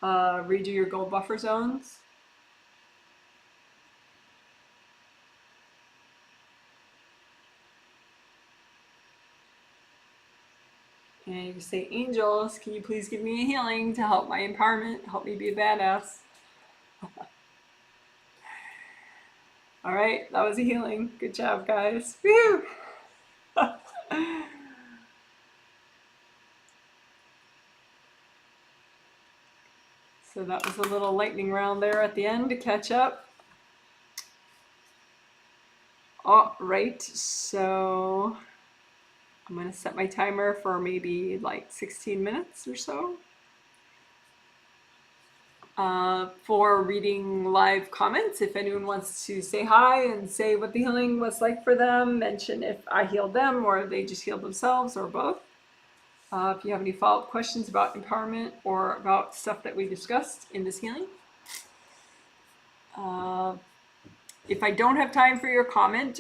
Speaker 1: Redo your gold buffer zones. And you can say, angels, can you please give me a healing to help my empowerment, help me be a badass. All right, that was a healing. Good job, guys. Woo! So that was a little lightning round there at the end to catch up. All right, so I'm going to set my timer for maybe like 16 minutes or so. For reading live comments, if anyone wants to say hi and say what the healing was like for them, mention if I healed them or they just healed themselves or both. If you have any follow-up questions about empowerment or about stuff that we discussed in this healing. If I don't have time for your comment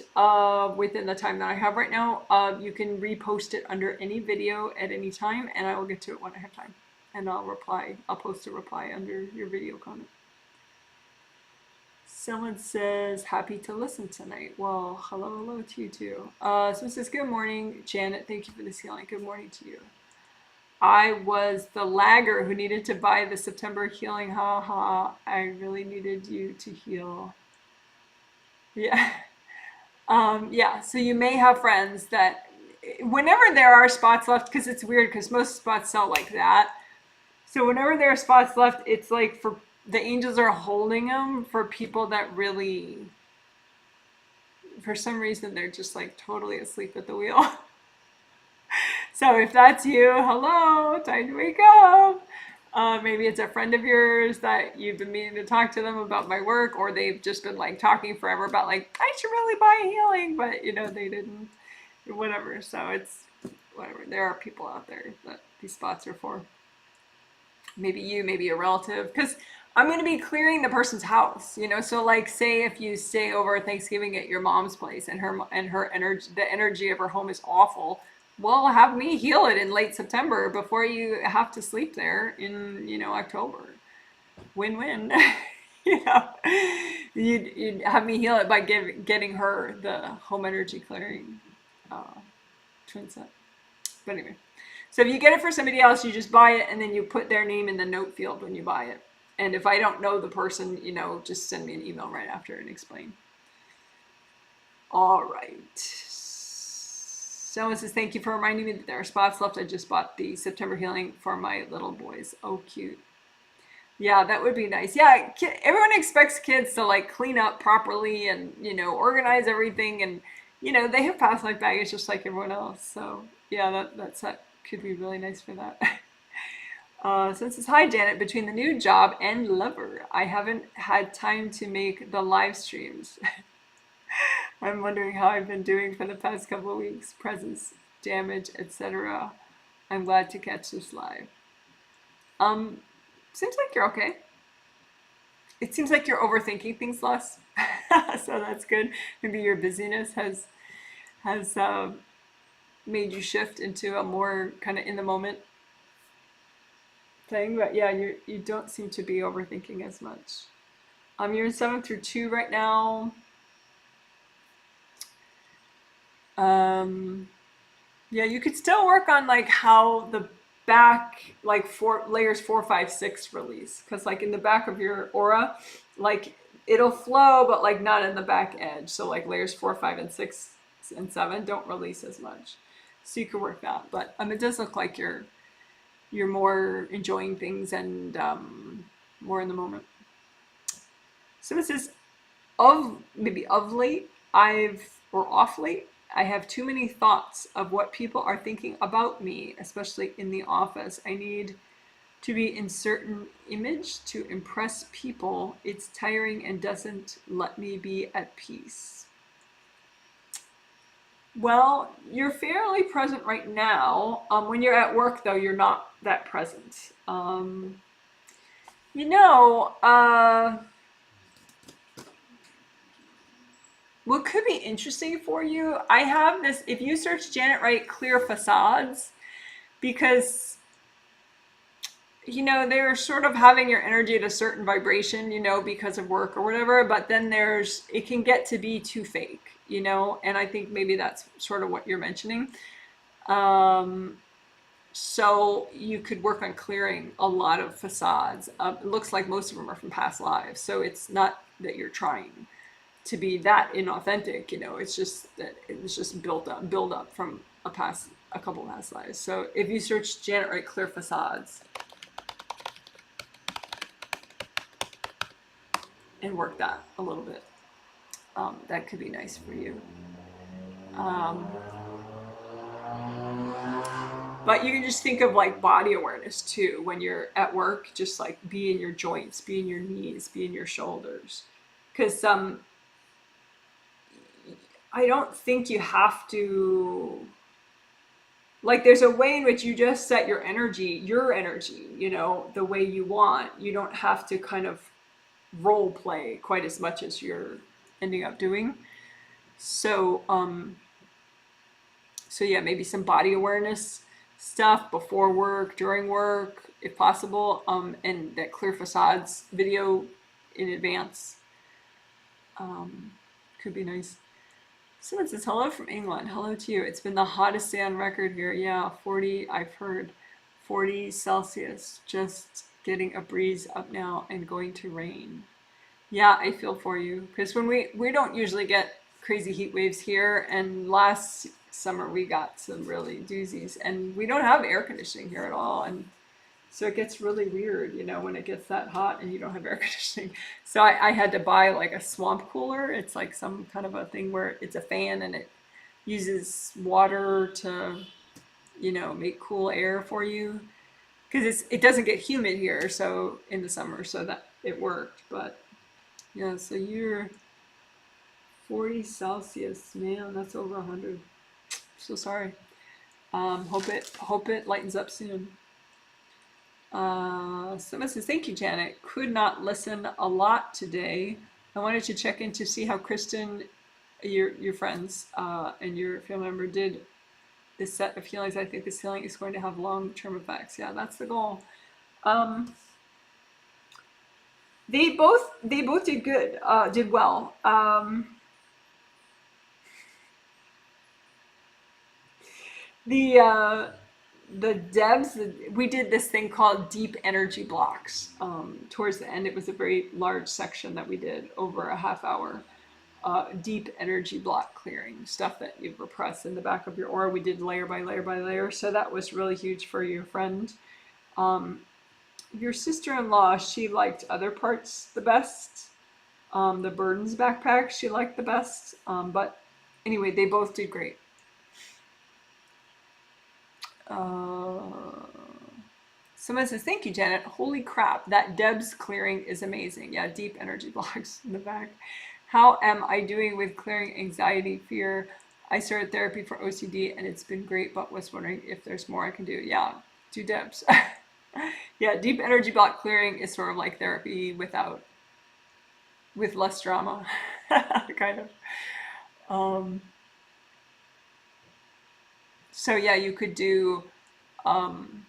Speaker 1: within the time that I have right now, you can repost it under any video at any time, and I will get to it when I have time. And I'll reply. I'll post a reply under your video comment. Someone says, happy to listen tonight. Well, hello to you too. Someone says, good morning, Janet. Thank you for this healing. Good morning to you. I was the lagger who needed to buy the September healing. Ha ha. I really needed you to heal. Yeah. Yeah. So you may have friends that whenever there are spots left, because it's weird because most spots sell like that. So whenever there are spots left, it's like for the angels are holding them for people that really, for some reason, they're just like totally asleep at the wheel. So if that's you, hello, time to wake up. Maybe it's a friend of yours that you've been meaning to talk to them about my work, or they've just been like talking forever about like, I should really buy a healing, but you know, they didn't, whatever. So it's whatever. There are people out there that these spots are for. Maybe you, maybe a relative, because I'm going to be clearing the person's house, you know. So like, say if you stay over Thanksgiving at your mom's place and her energy, the energy of her home is awful. Well, have me heal it in late September before you have to sleep there in, you know, October. Win-win. You know, you'd have me heal it by getting her the home energy clearing twin set. But anyway. So if you get it for somebody else, you just buy it and then you put their name in the note field when you buy it. And if I don't know the person, you know, just send me an email right after and explain. All right. Someone says, thank you for reminding me that there are spots left. I just bought the September healing for my little boys. Oh, cute. Yeah, that would be nice. Yeah, everyone expects kids to like clean up properly and, you know, organize everything. And, you know, they have past life baggage just like everyone else. So yeah, that could be really nice for that. So it says, hi Janet, between the new job and lover, I haven't had time to make the live streams. I'm wondering how I've been doing for the past couple of weeks. Presence, damage, etc. I'm glad to catch this live. Seems like you're okay. It seems like you're overthinking things less, so that's good. Maybe your busyness has made you shift into a more kind of in the moment thing. But yeah, you don't seem to be overthinking as much. You're in 7 through 2 right now. Um, yeah, you could still work on like how the back, like four layers 4, 5, 6 release, because like in the back of your aura, like it'll flow, but like not in the back edge. So like layers 4, 5, and 6 and 7 don't release as much. So you could work that, but it does look like you're more enjoying things and more in the moment. So it says of late, or off late, I have too many thoughts of what people are thinking about me, especially in the office. I need to be in certain image to impress people. It's tiring and doesn't let me be at peace. Well, you're fairly present right now. When you're at work, though, you're not that present. You know, what could be interesting for you, I have this, if you search Janet Wright clear facades, because they're sort of having your energy at a certain vibration, because of work or whatever, but then it can get to be too fake, and I think maybe that's sort of what you're mentioning. So you could work on clearing a lot of facades. It looks like most of them are from past lives, so it's not that you're trying to be that inauthentic, it's just that it's just build up from a couple past lives. So if you search Janet Wright clear facades and work that a little bit, that could be nice for you. But you can just think of like body awareness too when you're at work, just like be in your joints, be in your knees, be in your shoulders. Because I don't think you have to, like, there's a way in which you just set your energy, the way you want. You don't have to kind of role play quite as much as you're ending up doing. So, yeah, maybe some body awareness stuff before work, during work, if possible, and that clear facades video in advance could be nice. Someone says, hello from England. Hello to you. It's been the hottest day on record here. Yeah, 40, I've heard 40 Celsius. Just getting a breeze up now and going to rain. Yeah, I feel for you. Because when we don't usually get crazy heat waves here, and last summer we got some really doozies, and we don't have air conditioning here at all. And so it gets really weird, when it gets that hot and you don't have air conditioning. So I had to buy like a swamp cooler. It's like some kind of a thing where it's a fan and it uses water to, make cool air for you. Because it doesn't get humid here, so in the summer, so that it worked. But yeah, so you're 40 Celsius, man, that's over 100. So sorry. Hope it lightens up soon. Someone says, thank you, Janet. Could not listen a lot today. I wanted to check in to see how Kristen, your friends, and your family member did this set of healings. I think this healing is going to have long-term effects. Yeah, that's the goal. They both did good, did well. The devs, we did this thing called deep energy blocks. Towards the end, it was a very large section that we did over a half hour. Deep energy block clearing, stuff that you've repressed in the back of your aura. We did layer by layer by layer. So that was really huge for your friend. Your sister-in-law, she liked other parts the best. The burdens backpack, she liked the best. But anyway, they both did great. Someone says, thank you, Janet. Holy crap, that Deb's clearing is amazing. Yeah, deep energy blocks in the back. How am I doing with clearing anxiety, fear? I started therapy for OCD and it's been great, but was wondering if there's more I can do. Yeah, do Deb's. Yeah, deep energy block clearing is sort of like therapy without with less drama, kind of. Um, so yeah, you could do, um,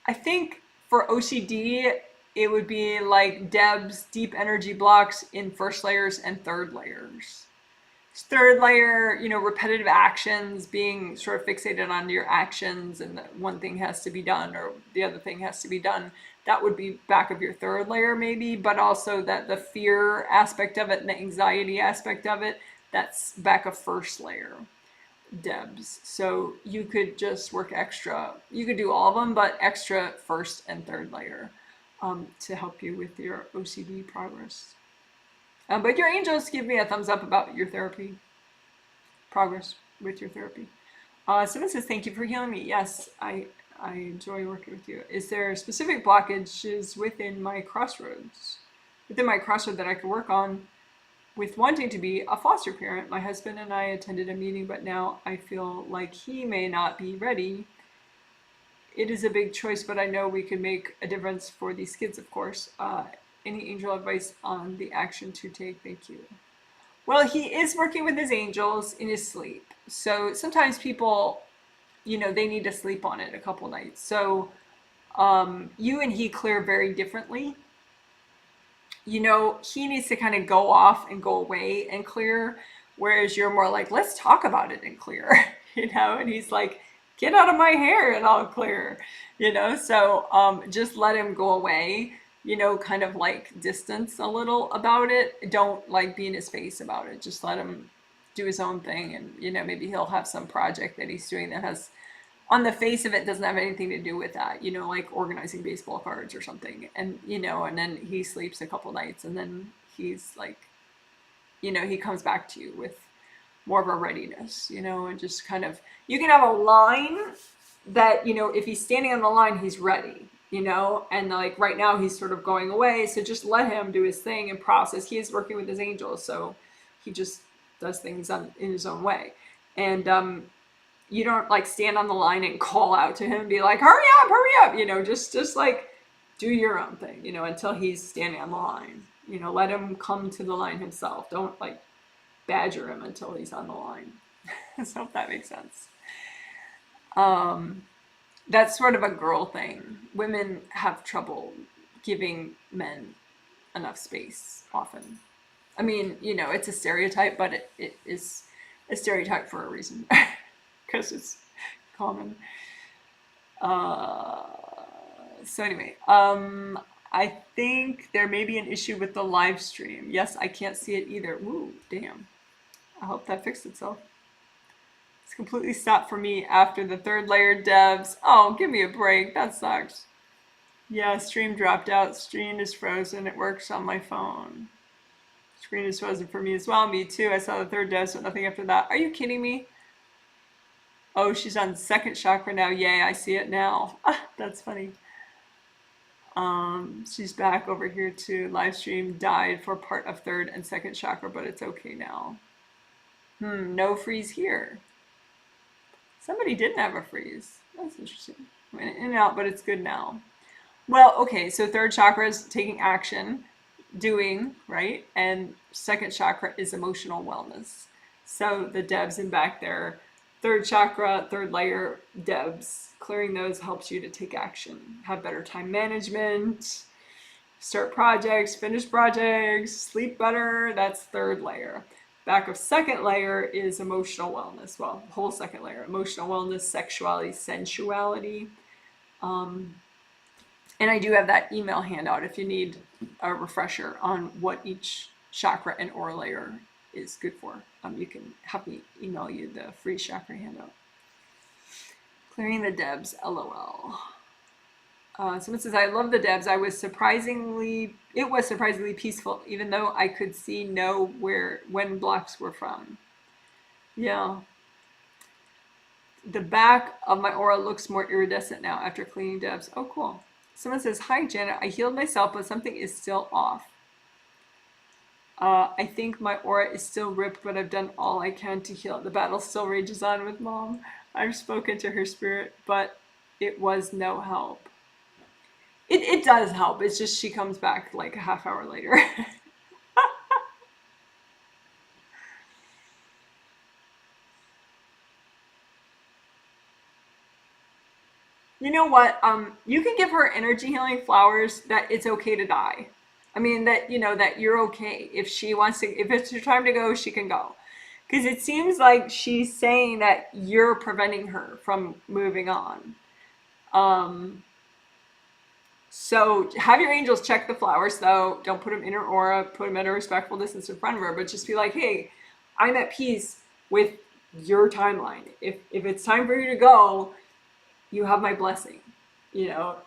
Speaker 1: I think for OCD, it would be like Deb's deep energy blocks in first layers and third layers. Third layer, repetitive actions, being sort of fixated on your actions and that one thing has to be done or the other thing has to be done. That would be back of your third layer maybe, but also that the fear aspect of it and the anxiety aspect of it, that's back of first layer Debs. So you could just work extra. You could do all of them, but extra first and third layer to help you with your OCD progress. But your angels give me a thumbs up about your therapy progress with your therapy. Someone says, thank you for healing me. Yes, I enjoy working with you. Is there specific blockages within my crossroads? Within my crossroad that I could work on with wanting to be a foster parent? My husband and I attended a meeting, but now I feel like he may not be ready. It is a big choice, but I know we could make a difference for these kids, of course. Any angel advice on the action to take? Thank you. Well, he is working with his angels in his sleep. So sometimes people, they need to sleep on it a couple nights. So you and he clear very differently. He needs to kind of go off and go away and clear, whereas you're more like, let's talk about it and clear, and he's like, get out of my hair and I'll clear, so just let him go away, kind of like distance a little about it. Don't like be in his face about it. Just let him do his own thing. And, maybe he'll have some project that he's doing that has, on the face of it, doesn't have anything to do with that, like organizing baseball cards or something. And, and then he sleeps a couple nights and then he's like, he comes back to you with more of a readiness, and just kind of, you can have a line that, if he's standing on the line, he's ready, and like right now he's sort of going away. So just let him do his thing and process. He is working with his angels. So he just does things in his own way. And, you don't like stand on the line and call out to him and be like, hurry up, just like do your own thing, until he's standing on the line, let him come to the line himself. Don't like badger him until he's on the line. So if that makes sense. That's sort of a girl thing. Women have trouble giving men enough space often. I mean, it's a stereotype, but it is a stereotype for a reason. Because it's common. So anyway, I think there may be an issue with the live stream. Yes, I can't see it either. Ooh, damn. I hope that fixed itself. It's completely stopped for me after the third layer devs. Oh, give me a break. That sucks. Yeah, stream dropped out. Stream is frozen. It works on my phone. Screen is frozen for me as well. Me too. I saw the third devs, but nothing after that. Are you kidding me? Oh, she's on second chakra now. Yay, I see it now. That's funny. She's back over here to live stream. Died for part of third and second chakra, but it's okay now. No freeze here. Somebody didn't have a freeze. That's interesting. Went in and out, but it's good now. Well, okay, so third chakra is taking action, doing, right? And second chakra is emotional wellness. So the devs in back there, third chakra, third layer, devs, clearing those helps you to take action, have better time management, start projects, finish projects, sleep better. That's third layer. Back of second layer is emotional wellness. Well, whole second layer, emotional wellness, sexuality, sensuality. And I do have that email handout if you need a refresher on what each chakra and aura layer is good for. You can have me email you the free chakra handout. Clearing the debs, LOL. Someone says, I love the debs. It was surprisingly peaceful, even though I could know when blocks were from. Yeah. The back of my aura looks more iridescent now after cleaning debs. Oh, cool. Someone says, hi, Janet. I healed myself, but something is still off. I think my aura is still ripped, but I've done all I can to heal. The battle still rages on with Mom. I've spoken to her spirit, but it was no help. It does help. It's just she comes back like a half hour later. You know what? You can give her energy healing flowers that it's okay to die. I mean that that you're okay if she wants to. If it's her time to go, she can go. Because it seems like she's saying that you're preventing her from moving on. Um, so have your angels check the flowers, though. Don't put them in her aura. Put them at a respectful distance in front of her. But just be like, hey, I'm at peace with your timeline. If it's time for you to go, you have my blessing.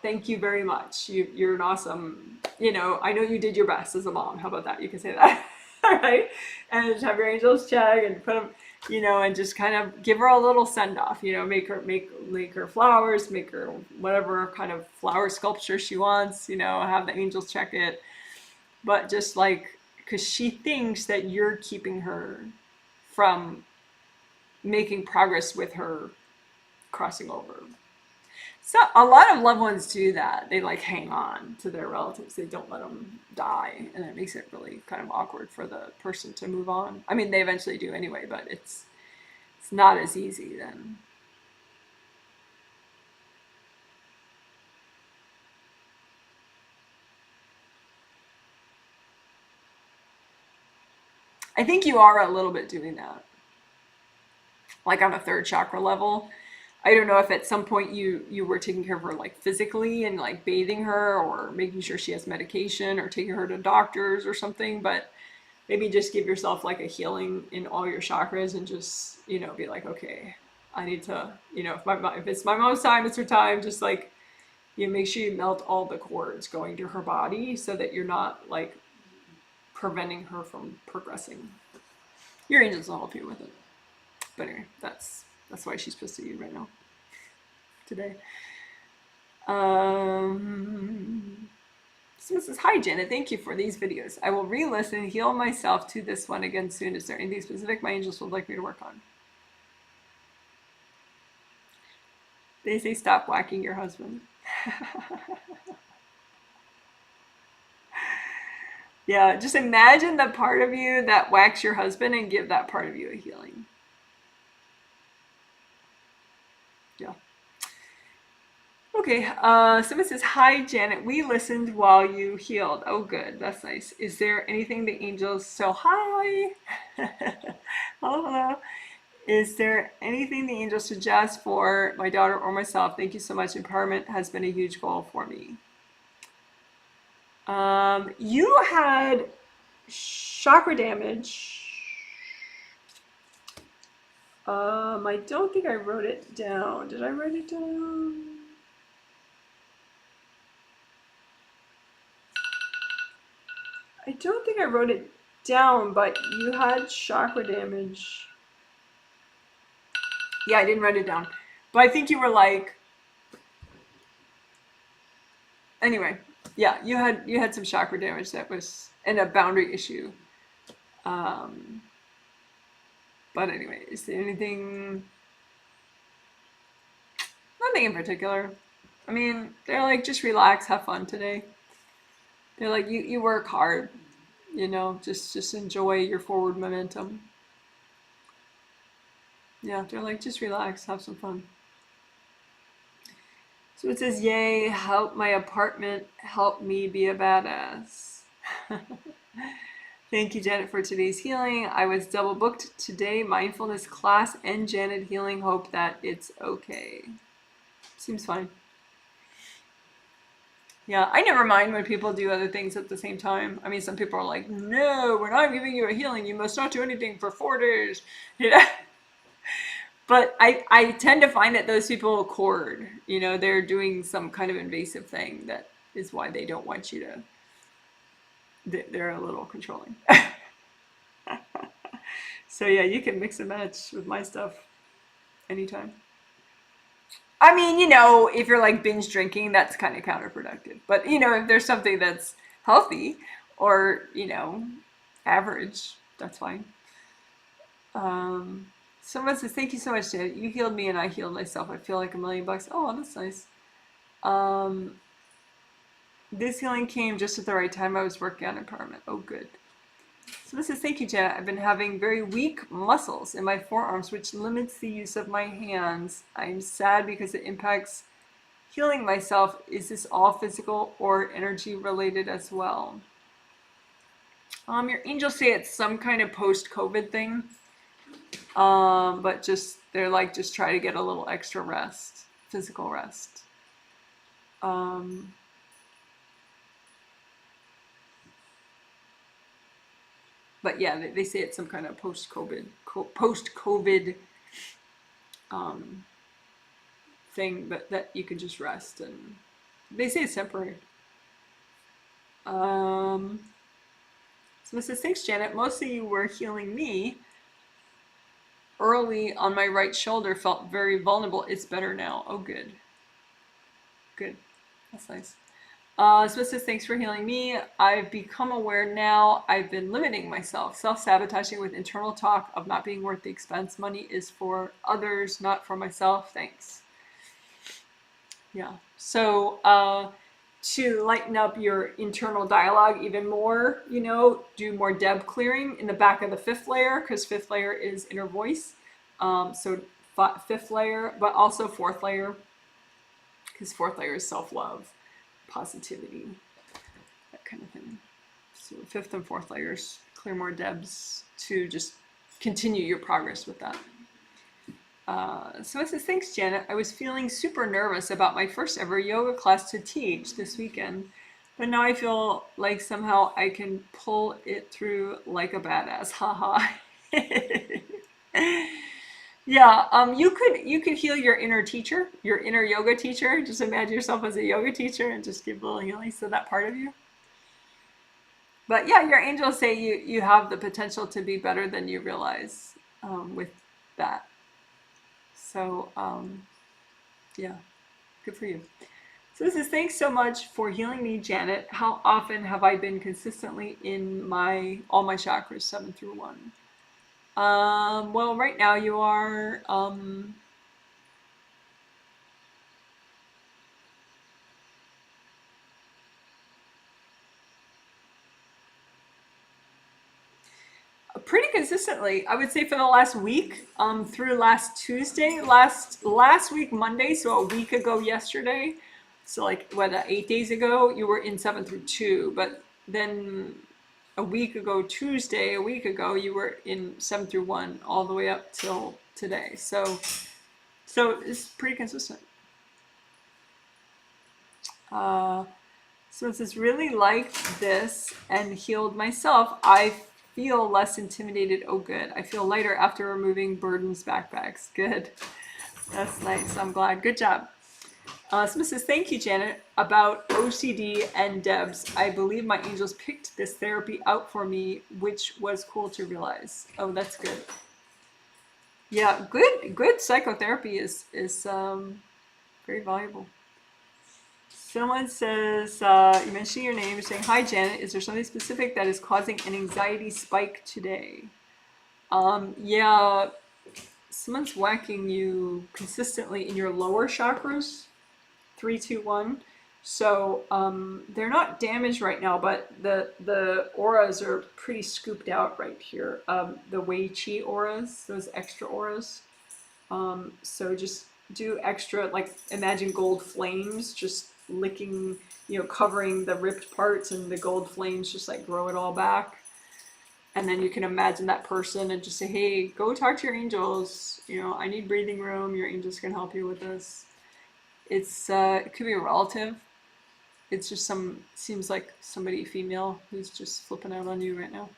Speaker 1: Thank you very much. You're an awesome, I know you did your best as a mom. How about that? You can say that. All right. And just have your angels check and put them, and just kind of give her a little send off, make her flowers, make her whatever kind of flower sculpture she wants, have the angels check it. But just like, because she thinks that you're keeping her from making progress with her crossing over. So a lot of loved ones do that. They like hang on to their relatives. They don't let them die, and it makes it really kind of awkward for the person to move on. I mean, they eventually do anyway, but it's not as easy then. I think you are a little bit doing that, like on a third chakra level. I don't know if at some point you were taking care of her like physically and like bathing her or making sure she has medication or taking her to doctors or something, but maybe just give yourself like a healing in all your chakras and just, be like, okay, I need to, if it's my mom's time, it's her time. Just like, make sure you melt all the cords going to her body so that you're not like preventing her from progressing. Your angels will help you with it. But anyway, that's why she's supposed to you right now, today. Someone says, hi Janet, thank you for these videos. I will re-listen and heal myself to this one again soon. Is there anything specific my angels would like me to work on? They say stop whacking your husband. Yeah, just imagine the part of you that whacks your husband and give that part of you a healing. Yeah. Okay, someone says, hi Janet, we listened while you healed. Oh good, that's nice. Is there anything the angels, so hi. Hello. Is there anything the angels suggest for my daughter or myself? Thank you so much. Empowerment has been a huge goal for me. You had chakra damage. I don't think I wrote it down. Did I write it down? I don't think I wrote it down, but you had chakra damage. Yeah, I didn't write it down. But I think you were like, anyway, yeah, you had some chakra damage that was, and a boundary issue. But anyway, is there anything? Nothing in particular. I mean, they're like, just relax, have fun today. They're like, you work hard, just enjoy your forward momentum. Yeah, they're like, just relax, have some fun. So it says, yay, help my apartment, help me be a badass. Thank you, Janet, for today's healing. I was double booked today, mindfulness class and Janet healing. Hope that it's okay. Seems fine. Yeah, I never mind when people do other things at the same time. I mean, some people are like, no, when I'm giving you a healing, you must not do anything for 4 days. But I tend to find that those people accord, they're doing some kind of invasive thing that is why they don't want you to, they're a little controlling. So yeah, you can mix and match with my stuff anytime. I mean, if you're like binge drinking, that's kind of counterproductive. But, if there's something that's healthy or, average, that's fine. Someone says, thank you so much, Janet. You healed me and I healed myself. I feel like $1,000,000. Oh, that's nice. This healing came just at the right time. I was working on empowerment. Oh, good. Someone says, thank you, Janet. I've been having very weak muscles in my forearms, which limits the use of my hands. I'm sad because it impacts healing myself. Is this all physical or energy related as well? Your angels say it's some kind of post-COVID thing. But they're like, just try to get a little extra rest, physical rest. But yeah, they say it's some kind of post-COVID thing, but that you can just rest, and they say it's temporary. So it says, thanks, Janet. Mostly you were healing me. Early on my right shoulder felt very vulnerable. It's better now. Oh, good. Good. That's nice. So it says, thanks for healing me. I've become aware now I've been limiting myself, self-sabotaging with internal talk of not being worth the expense. Money is for others, not for myself. Thanks. Yeah. So to lighten up your internal dialogue even more, do more Deb clearing in the back of the fifth layer, because fifth layer is inner voice. So fifth layer, but also fourth layer, because fourth layer is self-love, positivity, that kind of thing. So fifth and fourth layers, clear more Debs to just continue your progress with that. So it says, thanks, Janet. I was feeling super nervous about my first ever yoga class to teach this weekend, but now I feel like somehow I can pull it through like a badass. Haha. Yeah, you could heal your inner teacher, your inner yoga teacher. Just imagine yourself as a yoga teacher and just give little healings to that part of you. But yeah, your angels say you have the potential to be better than you realize with that. So yeah, good for you. So this is, thanks so much for healing me, Janet. How often have I been consistently in all my chakras, 7 through 1? Well, right now you are pretty consistently. I would say for the last week, through last Tuesday, last week Monday, so a week ago yesterday. So like 8 days ago, you were in 7 through 2, but then a week ago Tuesday, a week ago, you were in 7 through 1 all the way up till today. So it's pretty consistent. So it says, really liked this and healed myself. I feel less intimidated. Oh, good. I feel lighter after removing burdens, backpacks. Good. That's nice. I'm glad. Good job. So it says, thank you, Janet, about OCD and Debs. I believe my angels picked this therapy out for me, which was cool to realize. Oh, that's good. Yeah, good psychotherapy is very valuable. Someone says, you mentioned your name, you're saying, hi, Janet, is there something specific that is causing an anxiety spike today? Yeah, someone's whacking you consistently in your lower chakras, 3, 2, 1. So they're not damaged right now, but the auras are pretty scooped out right here. The Wei Chi auras, those extra auras. So just do extra, like imagine gold flames just licking, covering the ripped parts, and the gold flames just like grow it all back. And then you can imagine that person and just say, hey, go talk to your angels. I need breathing room. Your angels can help you with this. It could be a relative. It's just seems like somebody female who's just flipping out on you right now.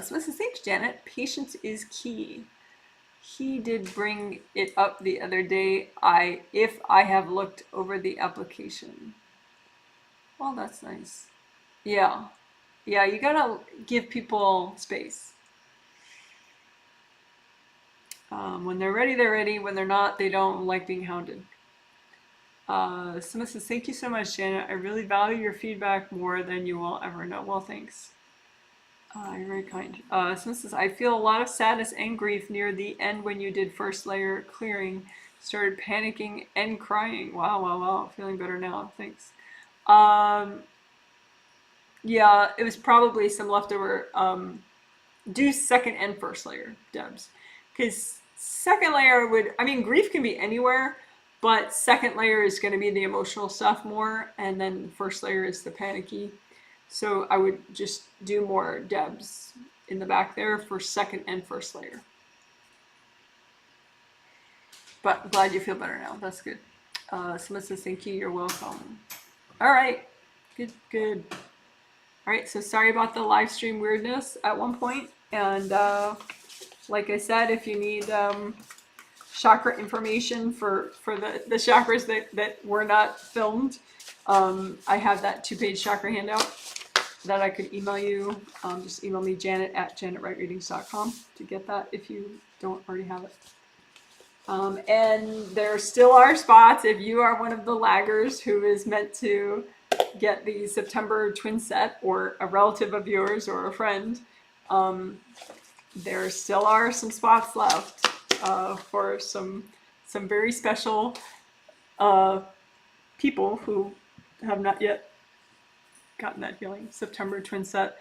Speaker 1: So this is, thanks, Janet. Patience is key. He did bring it up the other day. If I have looked over the application. Well, that's nice. Yeah. Yeah, you gotta give people space. When they're ready, they're ready. When they're not, they don't like being hounded. Someone says, thank you so much, Janet. I really value your feedback more than you will ever know. Well, thanks. You're very kind. Someone says, I feel a lot of sadness and grief near the end when you did first layer clearing. Started panicking and crying. Wow, wow, wow. Feeling better now. Thanks. Yeah, it was probably some leftover. Do second and first layer, Debs. Because Second layer would, I mean, grief can be anywhere, but second layer is going to be the emotional stuff more, and then the first layer is the panicky. So I would just do more Debs in the back there for second and first layer. But I'm glad you feel better now. That's good. Someone says, thank you, you're welcome. All right, good, good. All right, so sorry about the live stream weirdness at one point. And like I said, if you need chakra information for the chakras that were not filmed, I have that 2-page chakra handout that I could email you. Just email me, janet@janetwrightreadings.com to get that if you don't already have it. And there still are spots if you are one of the laggers who is meant to get the September twin set, or a relative of yours or a friend. There still are some spots left for some very special people who have not yet gotten that healing. September twin set,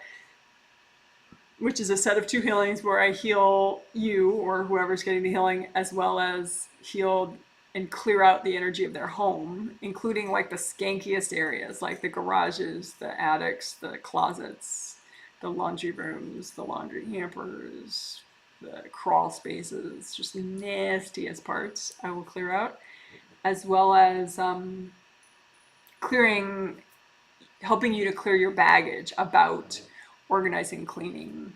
Speaker 1: which is a set of 2 healings where I heal you or whoever's getting the healing, as well as heal and clear out the energy of their home, including like the skankiest areas, like the garages, the attics, the closets, the laundry rooms, the laundry hampers, the crawl spaces, just the nastiest parts I will clear out, as well as helping you to clear your baggage about organizing, cleaning,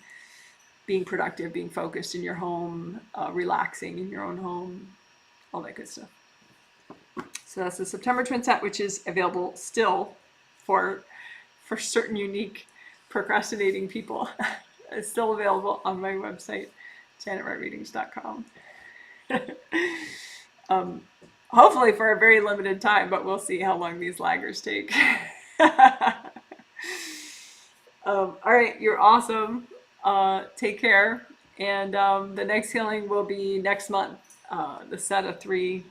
Speaker 1: being productive, being focused in your home, relaxing in your own home, all that good stuff. So that's the September twin set, which is available still for certain unique procrastinating people. It's still available on my website, janetwrightreadings.com. Hopefully for a very limited time, but we'll see how long these laggers take. All right, you're awesome. Take care. And the next healing will be next month. The set of 3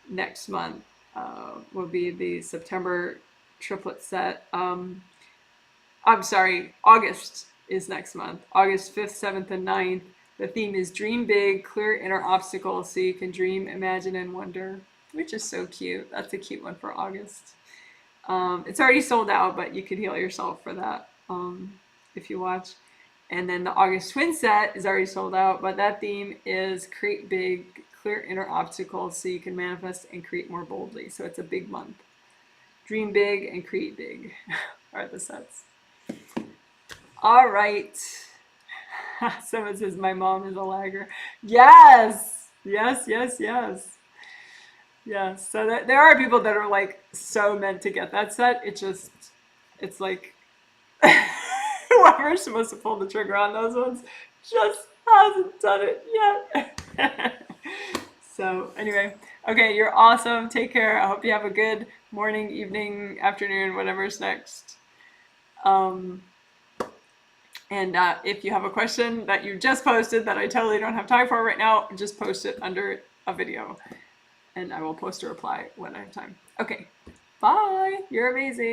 Speaker 1: next month will be the September triplet set. I'm sorry, August is next month. August 5th, 7th, and 9th. The theme is Dream Big, Clear Inner Obstacles so you can dream, imagine, and wonder, which is so cute. That's a cute one for August. It's already sold out, but you could heal yourself for that if you watch. And then the August twin set is already sold out, but that theme is Create Big, Clear Inner Obstacles so you can manifest and create more boldly. So it's a big month. Dream big and create big are the sets. All right. Someone says my mom is a lagger. Yes, yes, yes, yes. Yes. So there are people that are like so meant to get that set. It's like whoever's supposed to pull the trigger on those ones just hasn't done it yet. So anyway, okay, you're awesome. Take care. I hope you have a good morning, evening, afternoon, whatever's next. And if you have a question that you just posted that I totally don't have time for right now, just post it under a video and I will post a reply when I have time. Okay, bye. You're amazing.